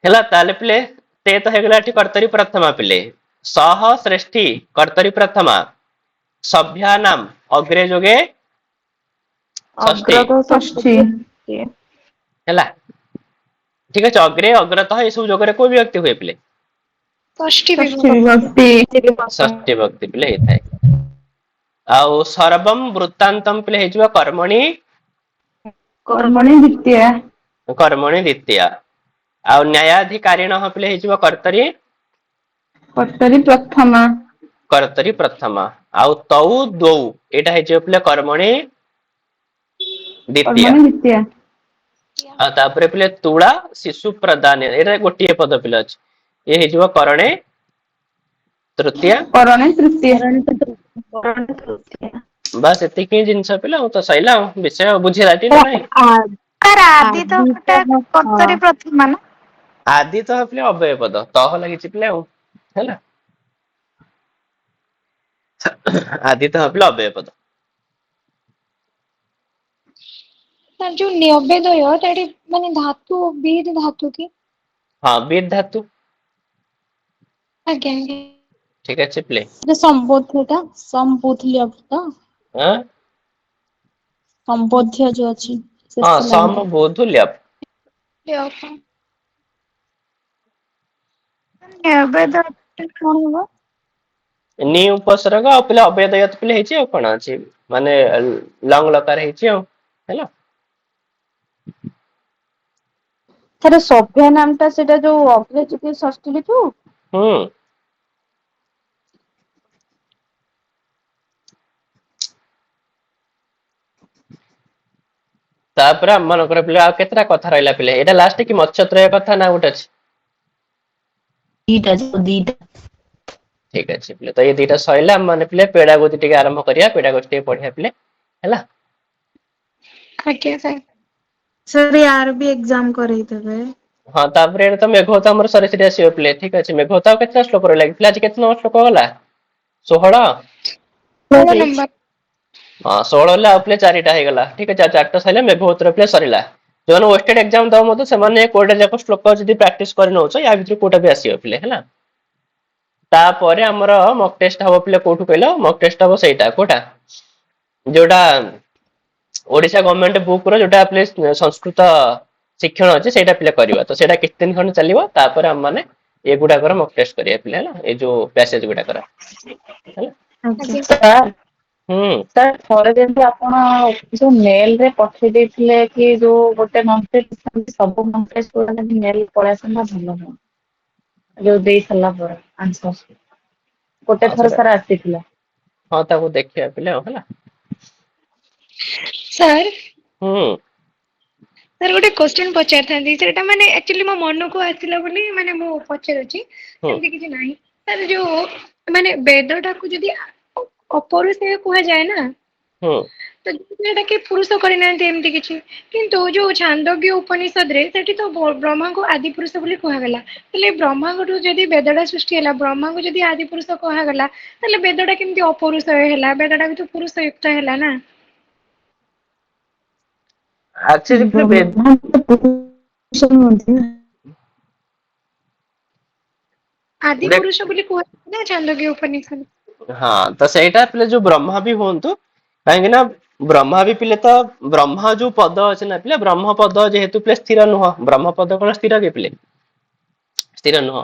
हेला ताले पिले ते तो हेगला ठी कर्तरी प्रथमा पिले सह श्रेष्ठी कर्तरी प्रथमा सभ्यानाम अग्रे जोगे षष्ठी अग्रतो षष्ठी हेला ठीक है अग्रे अग्रतः ये सब जगह कोई व्यक्ति हुए पिले षष्ठी विभक्ति षष्ठी व्यक्ति पिले हे थाए आउ सर्वम वृत्तांतम पिले हे जवा कर्मणि कर्मणि द्वितीया आउ न्यायाधिकारिणः पिले हे जवा कर्तरी प्रथमा आउ तौ द्वौ एटा हे जवा पिले कर्मणि द्वितीया आ तापरे पिले तुला शिशु प्रदान एटा गोटिए पद पिले अछि ये हे जवा करणे तृतीया बस एतिकी जिनस पिला तो सैला विषय बुझी राटी नहीं सर आदि तो कर्तरी प्रथमा ना आदि तो पिले अव्यय पद तह लागि पिले हैला आदि तो पिले अव्यय पद जो नियवेदय ताडी माने धातु बीज धातु की हां बीज धातु आगे आगे ठीक है पिले जो संबोध्यता संबोध्य तो हां संबोध्य जो अछि हां समबोधुल्य निवेद कोन हो नि उपसर्ग आ पिले अव्यय पिले हेची आ कोन अछि माने लंग लकार हेची हैला तारे सभ्य नामटा सेटा जो अग्रे जो षष्ठी लिखु तापर हम मनकर पिले आ केतरा कथा रहला पिले एटा लास्ट की मत्स्यत्रय कथा ना उठ अछि दीटा ठीक अछि पिले तो ये दीटा सइला माने पिले पेडागोजी टिके आरंभ करिया पेडागोजी टिके पढिया पिले हैला आगे सर सर यार भी एग्जाम करई देबे हां तापर तो मेघोता हमर सरस्वती आसी पिले ठीक अछि मेघोता केतना श्लोक रहला पिला आज केतना श्लोक होला 16 नंबर हां 16 ला पिले चारिटा हे गला ठीक अछि चारटा सइला मेघोत्र पिले सरिला जोन वेस्टेड एग्जाम दो मते समान कोडा जाको श्लोक जदी प्रैक्टिस करि नउछ या भितर कोटा भी आसी पिले हैला तापर हमर मॉक टेस्ट हबो पिले कोठु कहलो मॉक टेस्ट हबो सेटा कोटा जोटा ओडिशा गवर्नमेंट बुक रो जोटा पिले संस्कृत शिक्षण अछि सेटा पिले करबा तो सेटा किछ दिन खन चलिबो तापर हम माने ए गुडा कर मॉक टेस्ट करिया पिले हैला ए जो पैसेज गुडा कर हैला सर थोड़े दिन आपण जो मेल रे पठे देथिले कि जो गोटे मंथली सब मंथली स्टूडेंट मेल पळासना भलो हो जो देई सला पर आंसर गोटे थर सर आसीथिला हां ताको देखिया पिले हैला सर सर गोटे क्वेश्चन पचार थांदी सेटा माने एक्चुअली मो मन को आसिला बोली माने मो पचार अछि सेमति किछ नाही सर जो माने वेदटा को जदी अपरुष कुहा जाए ना तो जेटा के पुरुष करि नांती एमति किछि किंतु जो छांदोग्य उपनिषद रे सेठी तो ब्रह्मा को आदि पुरुष बोली कुहा गला तले ब्रह्मा को जदी वेदटा सृष्टि हला ब्रह्मा को जदी आदि पुरुष कुहा गला तले वेदटा केमति अपरुष हला वेदटा भी तो पुरुष युक्त हला ना एक्चुअली वेद आदि पुरुष बोली कुहा ना छांदोग्य उपनिषद हाँ तो सेटा पिले जो ब्रह्मा भी होंतु कहीं ना ब्रह्मा भी पिले तो ब्रह्मा जो पद अछि ना पिले ब्रह्म पद जेहेतु पिले स्थिर नुह ब्रह्म पद कोन स्थिर के पिले स्थिर नुह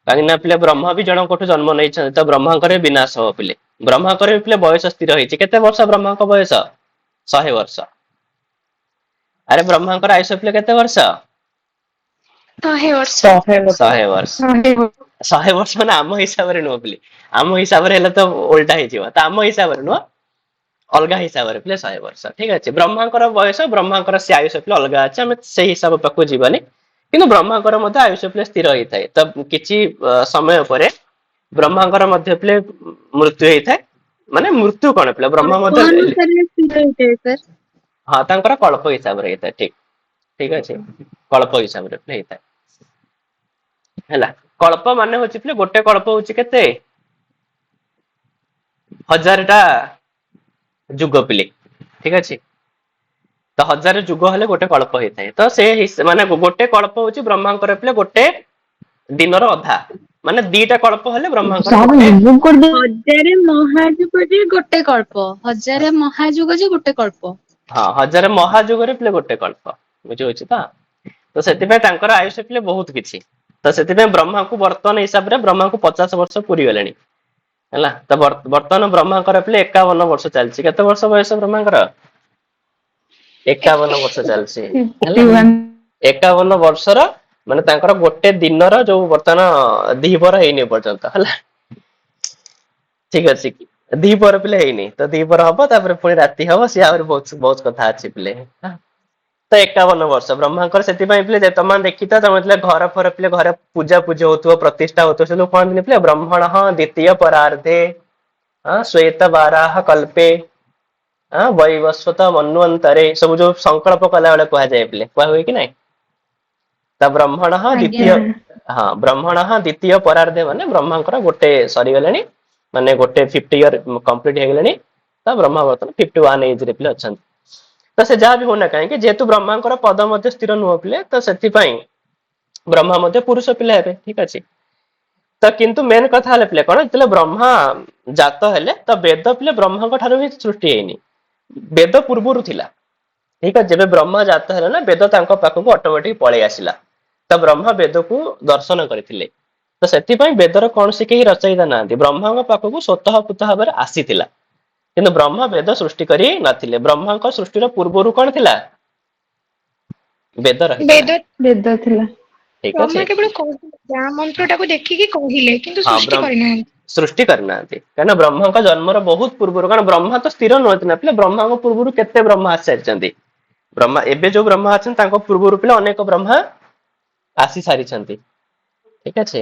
कहीं ना पिले ब्रह्मा भी जण कोठु जन्म नै छ तो ब्रह्मा करे विनाश हो पिले ब्रह्मा करे पिले बयस स्थिर होई छ केते वर्ष ब्रह्मा को बयस 100 वर्ष अरे ब्रह्मा कर आयुष पिले केते वर्ष ବର୍ଷ 100 ବର୍ଷ। 100 ବର୍ଷ ମାନେ ଆମ ହିସାବରେ ନୁହଁ ବୋଲି, ଆମ ହିସାବରେ ହେଲେ ତ ଓଲଟା ହେଇଯିବ, ତ ଆମ ହିସାବରେ ନୁହଁ, ଅଲଗା ହିସାବରେ ପିଲେ 100 ବର୍ଷ। ଠିକ ଅଛି, ବ୍ରହ୍ମାଙ୍କର ବୟସ, ବ୍ରହ୍ମାଙ୍କର ସେ ଆୟୁଷ ପିଲେ ଅଲଗା ଅଛି, ଆମେ ସେଇ ହିସାବ ପାଖକୁ ଯିବାନି। କିନ୍ତୁ ବ୍ରହ୍ମାଙ୍କର ମଧ୍ୟ ଆୟୁଷ ପିଲେ ସ୍ଥିର ହେଇଥାଏ। ତ କିଛି ସମୟ ପରେ ବ୍ରହ୍ମାଙ୍କର ମଧ୍ୟ ପିଲେ ମୃତ୍ୟୁ ହେଇଥାଏ। ମାନେ ମୃତ୍ୟୁ କଣ ପିଲା ବ୍ରହ୍ମା କଳ୍ପ ମଧ୍ୟ, ଅନୁସାରେ ସ୍ଥିର ହେଇଥାଏ ସାର୍। ହଁ ତାଙ୍କର କଳ୍ପ ହିସାବରେ ହେଇଥାଏ। ଠିକ ଠିକ ଅଛି, କଳ୍ପ ହିସାବରେ ହେଇଥାଏ ହେଲା। କଳ୍ପ ମାନେ ହଉଛି ପିଲେ ଗୋଟେ କଳ୍ପ ହଉଛି କେତେ, 1000ଟା ଯୁଗ ପିଲେ। ଠିକ ଅଛି, ତ 1000 ଯୁଗ ହେଲେ ଗୋଟେ କଳ୍ପ ହେଇଥାଏ। ତ ସେ ମାନେ ଗୋଟେ କଳ୍ପ ହଉଛି ବ୍ରହ୍ମାଙ୍କର ପିଲେ ଗୋଟେ ଦିନର ଅଧା, ମାନେ 2ଟା କଳ୍ପ ହେଲେ ବ୍ରହ୍ମାଙ୍କର ଗୋଟେ, 1000 ମହାଯୁଗ ଯେ ଗୋଟେ କଳ୍ପ, 1000 ମହାଯୁଗ ଯେ ଗୋଟେ କଳ୍ପ। ହଁ 1000 ମହାଯୁଗରେ ପିଲେ ଗୋଟେ କଳ୍ପ, ବୁଝିହଉଛି ତ। ତ ସେଥିପାଇଁ ତାଙ୍କର ଆୟୁଷ ପିଲେ ବହୁତ କିଛି। ତ ସେଥିପାଇଁ ବ୍ରହ୍ମାଙ୍କୁ ବର୍ତ୍ତମାନ ହିସାବରେ ବ୍ରହ୍ମାଙ୍କୁ 50 ବର୍ଷ ପୁରୀ ଗଲେଣି ହେଲା। ତ ବର୍ତ୍ତମାନ ବ୍ରହ୍ମାଙ୍କର ପିଲେ 51 ବର୍ଷ ଚାଲିଛି। କେତେ ବର୍ଷ ବୟସ ବ୍ରହ୍ମାଙ୍କର, 51 ବର୍ଷ ଚାଲିଛି ହେଲା। 51। 51 ବର୍ଷର ମାନେ ତାଙ୍କର ଗୋଟେ ଦିନର ଯୋଉ ବର୍ତ୍ତମାନ ଦିପହର ହେଇନି ପର୍ଯ୍ୟନ୍ତ ହେଲା। ଠିକ ଅଛି, ଦିପହର ପିଲେ ହେଇନି, ତ ଦିପହର ହବ, ତାପରେ ପୁଣି ରାତି ହବ, ସିଏ ଆହୁରି ବହୁତ ବହୁତ କଥା ଅଛି ପିଲେ। ତ 51 ବର୍ଷ ବ୍ରହ୍ମାଙ୍କର। ସେଥିପାଇଁ ପିଲେ ତମେ ଦେଖିଥା, ତମେ ଘର ଫର ପିଲେ ଘରେ ପୂଜା ପୂଜି ହଉଥିବ, ପ୍ରତିଷ୍ଠା ହଉଥିବ, ସେ ଲୋକ କହନ୍ତିନି ପିଲେ ବ୍ରହ୍ମଣ ଦ୍ୱିତୀୟ ପରାର୍ଦ୍ଧେ ଶ୍ଵେତ ବାରାହ କଳ୍ପେ ବୈବସ୍ୱତ ମନ୍ୱନ୍ତରେ, ସବୁ ଯୋଉ ସଂକଳ୍ପ କଲା ବେଳେ କୁହାଯାଏ ପିଲେ, କୁହା ହୁଏ କି ନାଇଁ। ତା ବ୍ରହ୍ମଣ ଆଜ୍ଞା। ଦ୍ୱିତୀୟ, ହଁ ବ୍ରହ୍ମଣ ଦ୍ୱିତୀୟ ପରାର୍ଦ୍ଧେ ମାନେ ବ୍ରହ୍ମାଙ୍କର ଗୋଟେ ସରିଗଲେଣି, ମାନେ ଗୋଟେ 50 ଇୟର କମ୍ପ୍ଲିଟ ହେଇଗଲେଣି। ତ ବ୍ରହ୍ମା ବର୍ତ୍ତମାନ 51 ଏଜରେ ପିଲେ ଅଛନ୍ତି। ତ ସେ ଯାହା ବି ହଉନା କାହିଁକି, ଯେହେତୁ ବ୍ରହ୍ମାଙ୍କର ପଦ ମଧ୍ୟ ସ୍ଥିର ନୁହଁ ପିଲେ, ତ ସେଥିପାଇଁ ବ୍ରହ୍ମା ମଧ୍ୟ ପୁରୁଷ ପିଲା ହେବେ। ଠିକ ଅଛି, ତ କିନ୍ତୁ ମେନ୍ କଥା ହେଲେ ପିଲେ କଣ, ଯେତେବେଳେ ବ୍ରହ୍ମା ଜାତ ହେଲେ ତ ବେଦ ପିଲେ ବ୍ରହ୍ମାଙ୍କ ଠାରୁ ହିଁ ସୃଷ୍ଟି ହେଇନି, ବେଦ ପୂର୍ବରୁ ଥିଲା। ଠିକ ଅଛି, ଯେବେ ବ୍ରହ୍ମା ଜାତ ହେଲେ ନା, ବେଦ ତାଙ୍କ ପାଖକୁ ଅଟୋମେଟିକ ପଳେଇ ଆସିଲା। ତ ବ୍ରହ୍ମା ବେଦକୁ ଦର୍ଶନ କରିଥିଲେ। ତ ସେଥିପାଇଁ ବେଦର କୌଣସି କେହି ରଚୟିତା ନାହାନ୍ତି, ବ୍ରହ୍ମାଙ୍କ ପାଖକୁ ସ୍ୱତଃ ପୃତ ଭାବରେ ଆସିଥିଲା। କିନ୍ତୁ ବ୍ରହ୍ମା ବେଦ ସୃଷ୍ଟି କରି ନଥିଲେ। ବ୍ରହ୍ମାଙ୍କ ସୃଷ୍ଟିର ପୂର୍ବରୁ କଣ ଥିଲା, ବେଦ ରହିଥିଲା। ବେଦ ବେଦ ଥିଲା। ଠିକ ଅଛି, ବ୍ରହ୍ମା କେବଳ କହିଲେ, ଯାହା ମନ୍ତ୍ରଟାକୁ ଦେଖିକି କହିଲେ, କିନ୍ତୁ ହଁ ସୃଷ୍ଟି କରିନାହାନ୍ତି। ସୃଷ୍ଟି କରିନାହାନ୍ତି, କାହିଁକିନା ବ୍ରହ୍ମାଙ୍କ ଜନ୍ମର ବହୁତ ପୂର୍ବରୁ, କାରଣ ବ୍ରହ୍ମା ତ ସ୍ଥିର ନୁହନ୍ତି ନା ପିଲେ, ବ୍ରହ୍ମାଙ୍କ ପୂର୍ବରୁ କେତେ ବ୍ରହ୍ମା ଆସି ସାରିଛନ୍ତି। ବ୍ରହ୍ମା ଏବେ ଯୋଉ ବ୍ରହ୍ମା ଅଛନ୍ତି, ତାଙ୍କ ପୂର୍ବରୁ ପିଲେ ଅନେକ ବ୍ରହ୍ମା ଆସି ସାରିଛନ୍ତି। ଠିକ ଅଛି,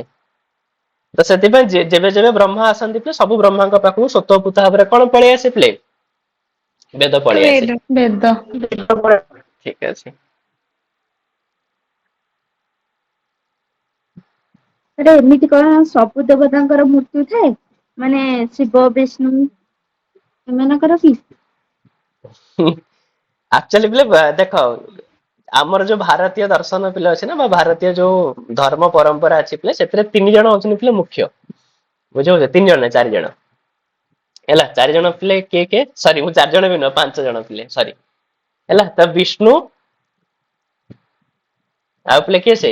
ତ ସେଥିପାଇଁ ଯେବେ ଯେବେ ବ୍ରହ୍ମା ଆସନ୍ତି ପିଲେ, ସବୁ ବ୍ରହ୍ମାଙ୍କ ପାଖକୁ ସ୍ୱତଃପୂତ ଭାବରେ କଣ ପଳେଇ ଆସେ ପିଲେ, ବେଦ ପଳେଇ ଆସେ। ବେଦ ବେଦ। ଠିକ ଅଛି, ସେଟା ଏମିତି କଣ ସବୁ ଦେବତାଙ୍କର ମୃତ୍ୟୁ ଥାଏ, ମାନେ ଶିବ ବିଷ୍ଣୁ ଏମାନଙ୍କର କି? ଆକ୍ଚୁଆଲି ପିଲେ ଦେଖ, ଆମର ଯୋଉ ଭାରତୀୟ ଦର୍ଶନ ପିଲା ଅଛି ନା, ବା ଭାରତୀୟ ଯୋଉ ଧର୍ମ ପରମ୍ପରା ଅଛି ପିଲେ, ସେଥିରେ 3 ଜଣ ଅଛନ୍ତି ପିଲେ ମୁଖ୍ୟ। ବୁଝିପାରୁଛ, 3 ଜଣ ନା 4 ଜଣ ହେଲା। 4 ଜଣ ପିଲେ କିଏ କିଏ, ସରି ମୁଁ 4 ଜଣ ବି ନୁହଁ, 5 ଜଣ ପିଲେ, ସରି ହେଲା। ତ ବିଷ୍ଣୁ, ଆଉ ପିଲେ କିଏ ସେ,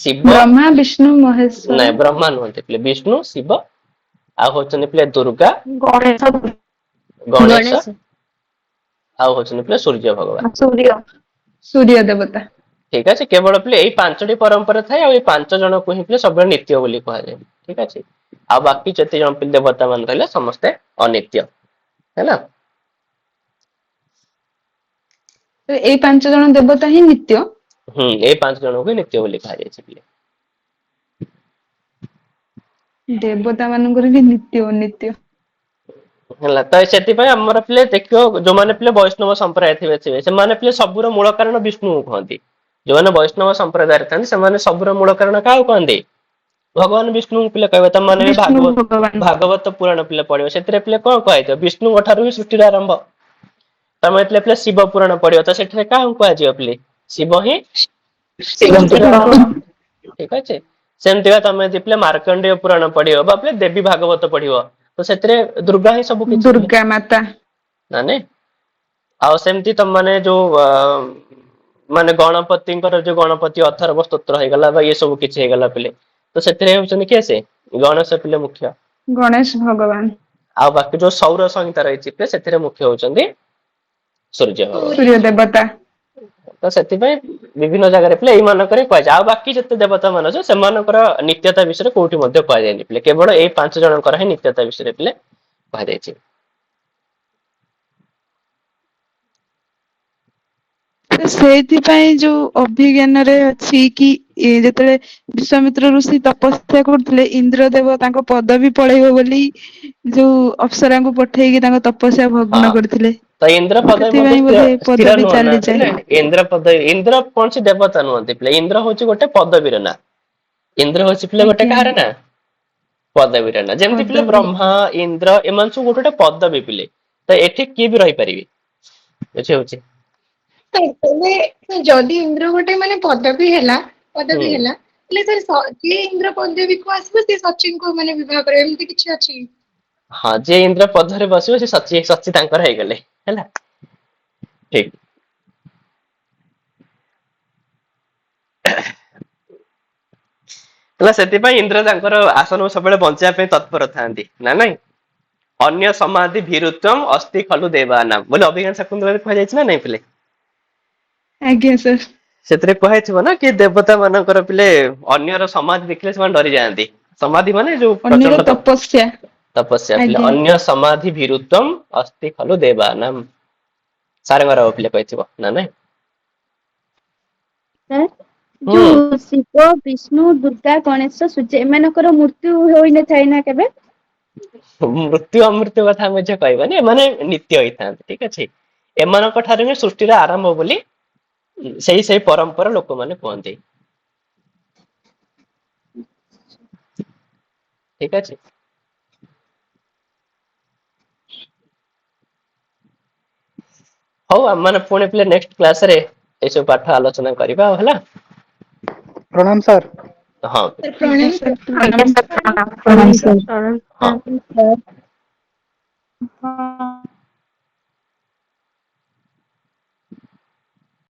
ଶିବ, ବ୍ରହ୍ମା ବିଷ୍ଣୁ ମହେଶ୍ଵର ନାଇଁ ବ୍ରହ୍ମା ନୁହନ୍ତି ପିଲେ, ବିଷ୍ଣୁ ଶିବ, ଆଉ ହଉଛନ୍ତି ପିଲେ ଦୁର୍ଗା, ଗଣେଶ ଗଣେଶ, ଆଉ ହଉଛନ୍ତି ପିଲେ ସୂର୍ଯ୍ୟ ଭଗବାନ। ସୂର୍ଯ୍ୟ ସୂର୍ଯ୍ୟ ଦେବତା। ଠିକ ଅଛି, କେବଳ ପିଲେ ଏଇ 5ଟି ପରମ୍ପରା ଥାଏ, ଆଉ ଏଇ 5 ଜଣଙ୍କୁ ହିଁ ପିଲେ ସବୁବେଳେ ନିତ୍ୟ ବୋଲି କୁହାଯାଏ। ଠିକ ଅଛି, ଆଉ ବାକି ଯେତେ ଜଣ ପିଲେ ଦେବତା ମାନେ ରହିଲେ ସମସ୍ତେ ଅନିତ୍ୟ ହେଲା। ଏଇ 5 ଜଣ ଦେବତା ହିଁ ନିତ୍ୟ। ହୁଁ, ଏଇ 5 ଜଣଙ୍କୁ ବି ନିତ୍ୟ ବୋଲି କୁହାଯାଇଛି ପିଲେ। ଦେବତା ମାନଙ୍କର ବି ନିତ୍ୟ ଅନିତ୍ୟ। ହେଲା, ତ ସେଥିପାଇଁ ଆମର ପିଲେ ଦେଖିବ, ଯୋଉମାନେ ପିଲେ ବୈଷ୍ଣବ ସମ୍ପ୍ରଦାୟ ଥିବେ, ସେମାନେ ପିଲେ ସବୁର ମୂଳ କାରଣ ବିଷ୍ଣୁଙ୍କୁ କୁହନ୍ତି। ଯୋଉମାନେ ବୈଷ୍ଣବ ସମ୍ପ୍ରଦାୟରେ ଥାନ୍ତି, ସେମାନେ ସବୁର ମୂଳ କାରଣ କାହାକୁ କହନ୍ତି, ଭଗବାନ ବିଷ୍ଣୁଙ୍କୁ ପିଲେ କହିବେ। ତମ ମାନେ ବି ବିଷ୍ଣୁ ଭଗବାନ। ଭାଗବତ ପୁରାଣ ପିଲେ ପଢିବ, ସେଥିରେ ପିଲେ କଣ କୁହାଯାଇଥିବ, ବିଷ୍ଣୁଙ୍କ ଠାରୁ ହିଁ ସୃଷ୍ଟିର ଆରମ୍ଭ। ତମେ ଯେତେବେଳେ ପିଲେ ଶିବ ପୁରାଣ ପଢିବ, ତ ସେଠାରେ କାହାକୁ କୁହାଯିବ ପିଲେ, ଶିବ ହିଁ ସୃଷ୍ଟିର ଆରମ୍ଭ। ଠିକ ଅଛି, ସେମିତିକା ତମେ ଯଦି ପିଲେ ମାର୍କଣ୍ଡେୟ ପୁରାଣ ପଢିବ, ବା ପିଲେ ଦେବୀ ଭାଗବତ ପଢିବ, ତ ସେଥିରେ ଦୁର୍ଗା ହିଁ ସବୁ କିଛି ପିଲେ, ଦୁର୍ଗା ମାତା। ମାନେ ଆଉ ସେମିତି ତମ ମାନେ ଯୋଉ ମାନେ ଗଣପତିଙ୍କର ଯୋଉ ଗଣପତି ଅଥର୍ବ ସ୍ତୋତ୍ର ହେଇଗଲା, ବା ଇଏ ସବୁ କିଛି ହେଇଗଲା ପିଲେ, ତ ସେଥିରେ ହଉଛନ୍ତି କିଏ ସେ, ଗଣେଶ ପିଲେ ମୁଖ୍ୟ। ଗଣେଶ ଭଗବାନ। ଆଉ ବାକି ଯୋଉ ସୌର ସଂହିତା ରହିଛି, ସେଥିରେ ମୁଖ୍ୟ ହଉଛନ୍ତି ସୂର୍ଯ୍ୟ ଭଗବାନ। ସୂର୍ଯ୍ୟ ଦେବତା। ତ ସେଥିପାଇଁ ବିଭିନ୍ନ ଜାଗାରେ ପିଲେ ଏଇ ମାନଙ୍କରେ କୁହାଯାଏ। ଆଉ ବାକି ଯେତେ ଦେବତା ମାନ ଅଛି ସେମାନଙ୍କର ନିତ୍ୟତା ବିଷୟରେ କୋଉଠି ମଧ୍ୟ କୁହାଯାଇନି ପିଲେ, କେବଳ ଏଇ 5 ଜଣଙ୍କର ହିଁ ନିତ୍ୟତା ବିଷୟରେ ପିଲେ କୁହାଯାଇଛି। ତ ସେଇଥିପାଇଁ ଯୋଉ ଅଭିଜ୍ଞାନରେ ଅଛି କି ଯେତେବେଳେ ବିଶ୍ୱାମିତ୍ର ଋଷି ତପସ୍ୟା କରୁଥିଲେ ଇନ୍ଦ୍ରଦେବ ତାଙ୍କ ପଦବୀ ପଳେଇବ ବୋଲି ଯୋଉ ଅପ୍ସରାଙ୍କୁ ପଠେଇକି ତାଙ୍କ ତପସ୍ୟା ଭଗ୍ନ ହଁ କରିଥିଲେ। ତ ଇନ୍ଦ୍ର ପଦବୀ ମଧ୍ୟ ସେଥିପାଇଁ ବୋଧେ ସ୍ଥିର ପଦବୀ ନୁହଁ ନା ଚାଲିଯାଏ। ପିଲେ। ଇନ୍ଦ୍ର ପଦବୀ, ଇନ୍ଦ୍ର କୌଣସି ଦେବତା ନୁହନ୍ତି ପିଲେ, ଇନ୍ଦ୍ର ହଉଛି ଗୋଟେ ପଦବୀର ନାଁ। ଇନ୍ଦ୍ର ହଉଛି ପିଲେ ଗୋଟେ ଆଜ୍ଞା କାହାର ନା ପଦବୀର ନା, ଯେମିତି ପିଲେ ପଦବୀ ବ୍ରହ୍ମା ଇନ୍ଦ୍ର ଏମାନେ ସବୁ ଗୋଟେ ଗୋଟେ ପଦବୀ ପିଲେ। ତ ଏଠି କିଏ ବି ରହିପାରିବେ, ବୁଝି ହଉଛି। ତାହେଲେ ଯଦି ଇନ୍ଦ୍ର ଗୋଟେ ମାନେ ହୁଁ ପଦବୀ ହେଲା ହେଲେ ଯିଏ ଇନ୍ଦ୍ର ପଦବୀକୁ ଆସିବ ସେ ସଚିଙ୍କୁ ମାନେ ବିବାହ କରିବ, ଏମିତି କିଛି ଅଛି? ହଁ ଯିଏ ଇନ୍ଦ୍ର ପଦରେ ବସିବ ସେ ସଚି ତାଙ୍କର ହେଇଗଲେ ହେଲା, ଠିକ। ହେଲା ସେଥିପାଇଁ ଇନ୍ଦ୍ର ତାଙ୍କର ଆସନକୁ ସବୁବେଳେ ବଞ୍ଚେଇବା ପାଇଁ ତତ୍ପର ଥାନ୍ତି ନା ନାଇଁ। ଅନ୍ୟ ସମାଧି ଭୀରୁତ୍ୱମ୍ ଅସ୍ତି ଖଲୁ ଦେବାନାମ୍ ବୋଲି ଅଭିଜ୍ଞାନ ଶାକୁନ୍ତଳରେ କୁହାଯାଇଛି ନା ନାଇଁ ପିଲେ। ଆଜ୍ଞା ସାର୍। ସେଥିରେ କୁହାଯାଇଥିବ ନା କି ଦେବତା ମାନଙ୍କର ପିଲେ ଅନ୍ୟର ସମାଧି ଦେଖିଲେ ସେମାନେ ଡରିଯାଆନ୍ତି। ସମାଧି ମାନେ ଯୋଉ ଅନ୍ୟର ପ୍ରଚଣ୍ଡ ତପସ୍ୟା ତପସ୍ୟା ପିଲେ ଆଜ୍ଞା ଅନ୍ୟ ସମାଧି ଭୀରୁତ୍ୱମ୍ ଅସ୍ତି ଖଲୁ ଦେବାନାମ୍। ସାରଙ୍ଗର ପିଲେ କହିଥିବ ନା ନାଇଁ। ହୁଁ ଯୋଉ ଶିବ ବିଷ୍ଣୁ ଦୁର୍ଗା ଗଣେଶ ସୂର୍ଯ୍ୟ ଏମାନଙ୍କର ମୃତ୍ୟୁ ହୋଇନଥାଏ ନା କେବେ? ମୃତ୍ୟୁ ଅମୃତ୍ୟୁ କଥା ଆମେ ଯେ କହିବାନି, ଏମାନେ ନିତ୍ୟ ହେଇଥାନ୍ତି ଠିକ ଅଛି। ଏମାନଙ୍କ ଠାରୁ ହିଁ ସୃଷ୍ଟିର ଆରମ୍ଭ ବୋଲି ସେଇ ପରମ୍ପରା ଲୋକମାନେ କୁହନ୍ତି। ଠିକ ଅଛି। ହଉ ଆମ ମାନେ ପୁଣି ପିଲେ ନେକ୍ସଟ କ୍ଲାସ ରେ ଏଇସବୁ ପାଠ ଆଲୋଚନା କରିବା ଆଉ ହେଲା। ପ୍ରଣାମ ସାର୍। ହଁ। ଆଜ୍ଞା ପ୍ରଣାମ ସାର୍ ସାର୍। ପ୍ରଣାମ। ହଁ। ହଁ।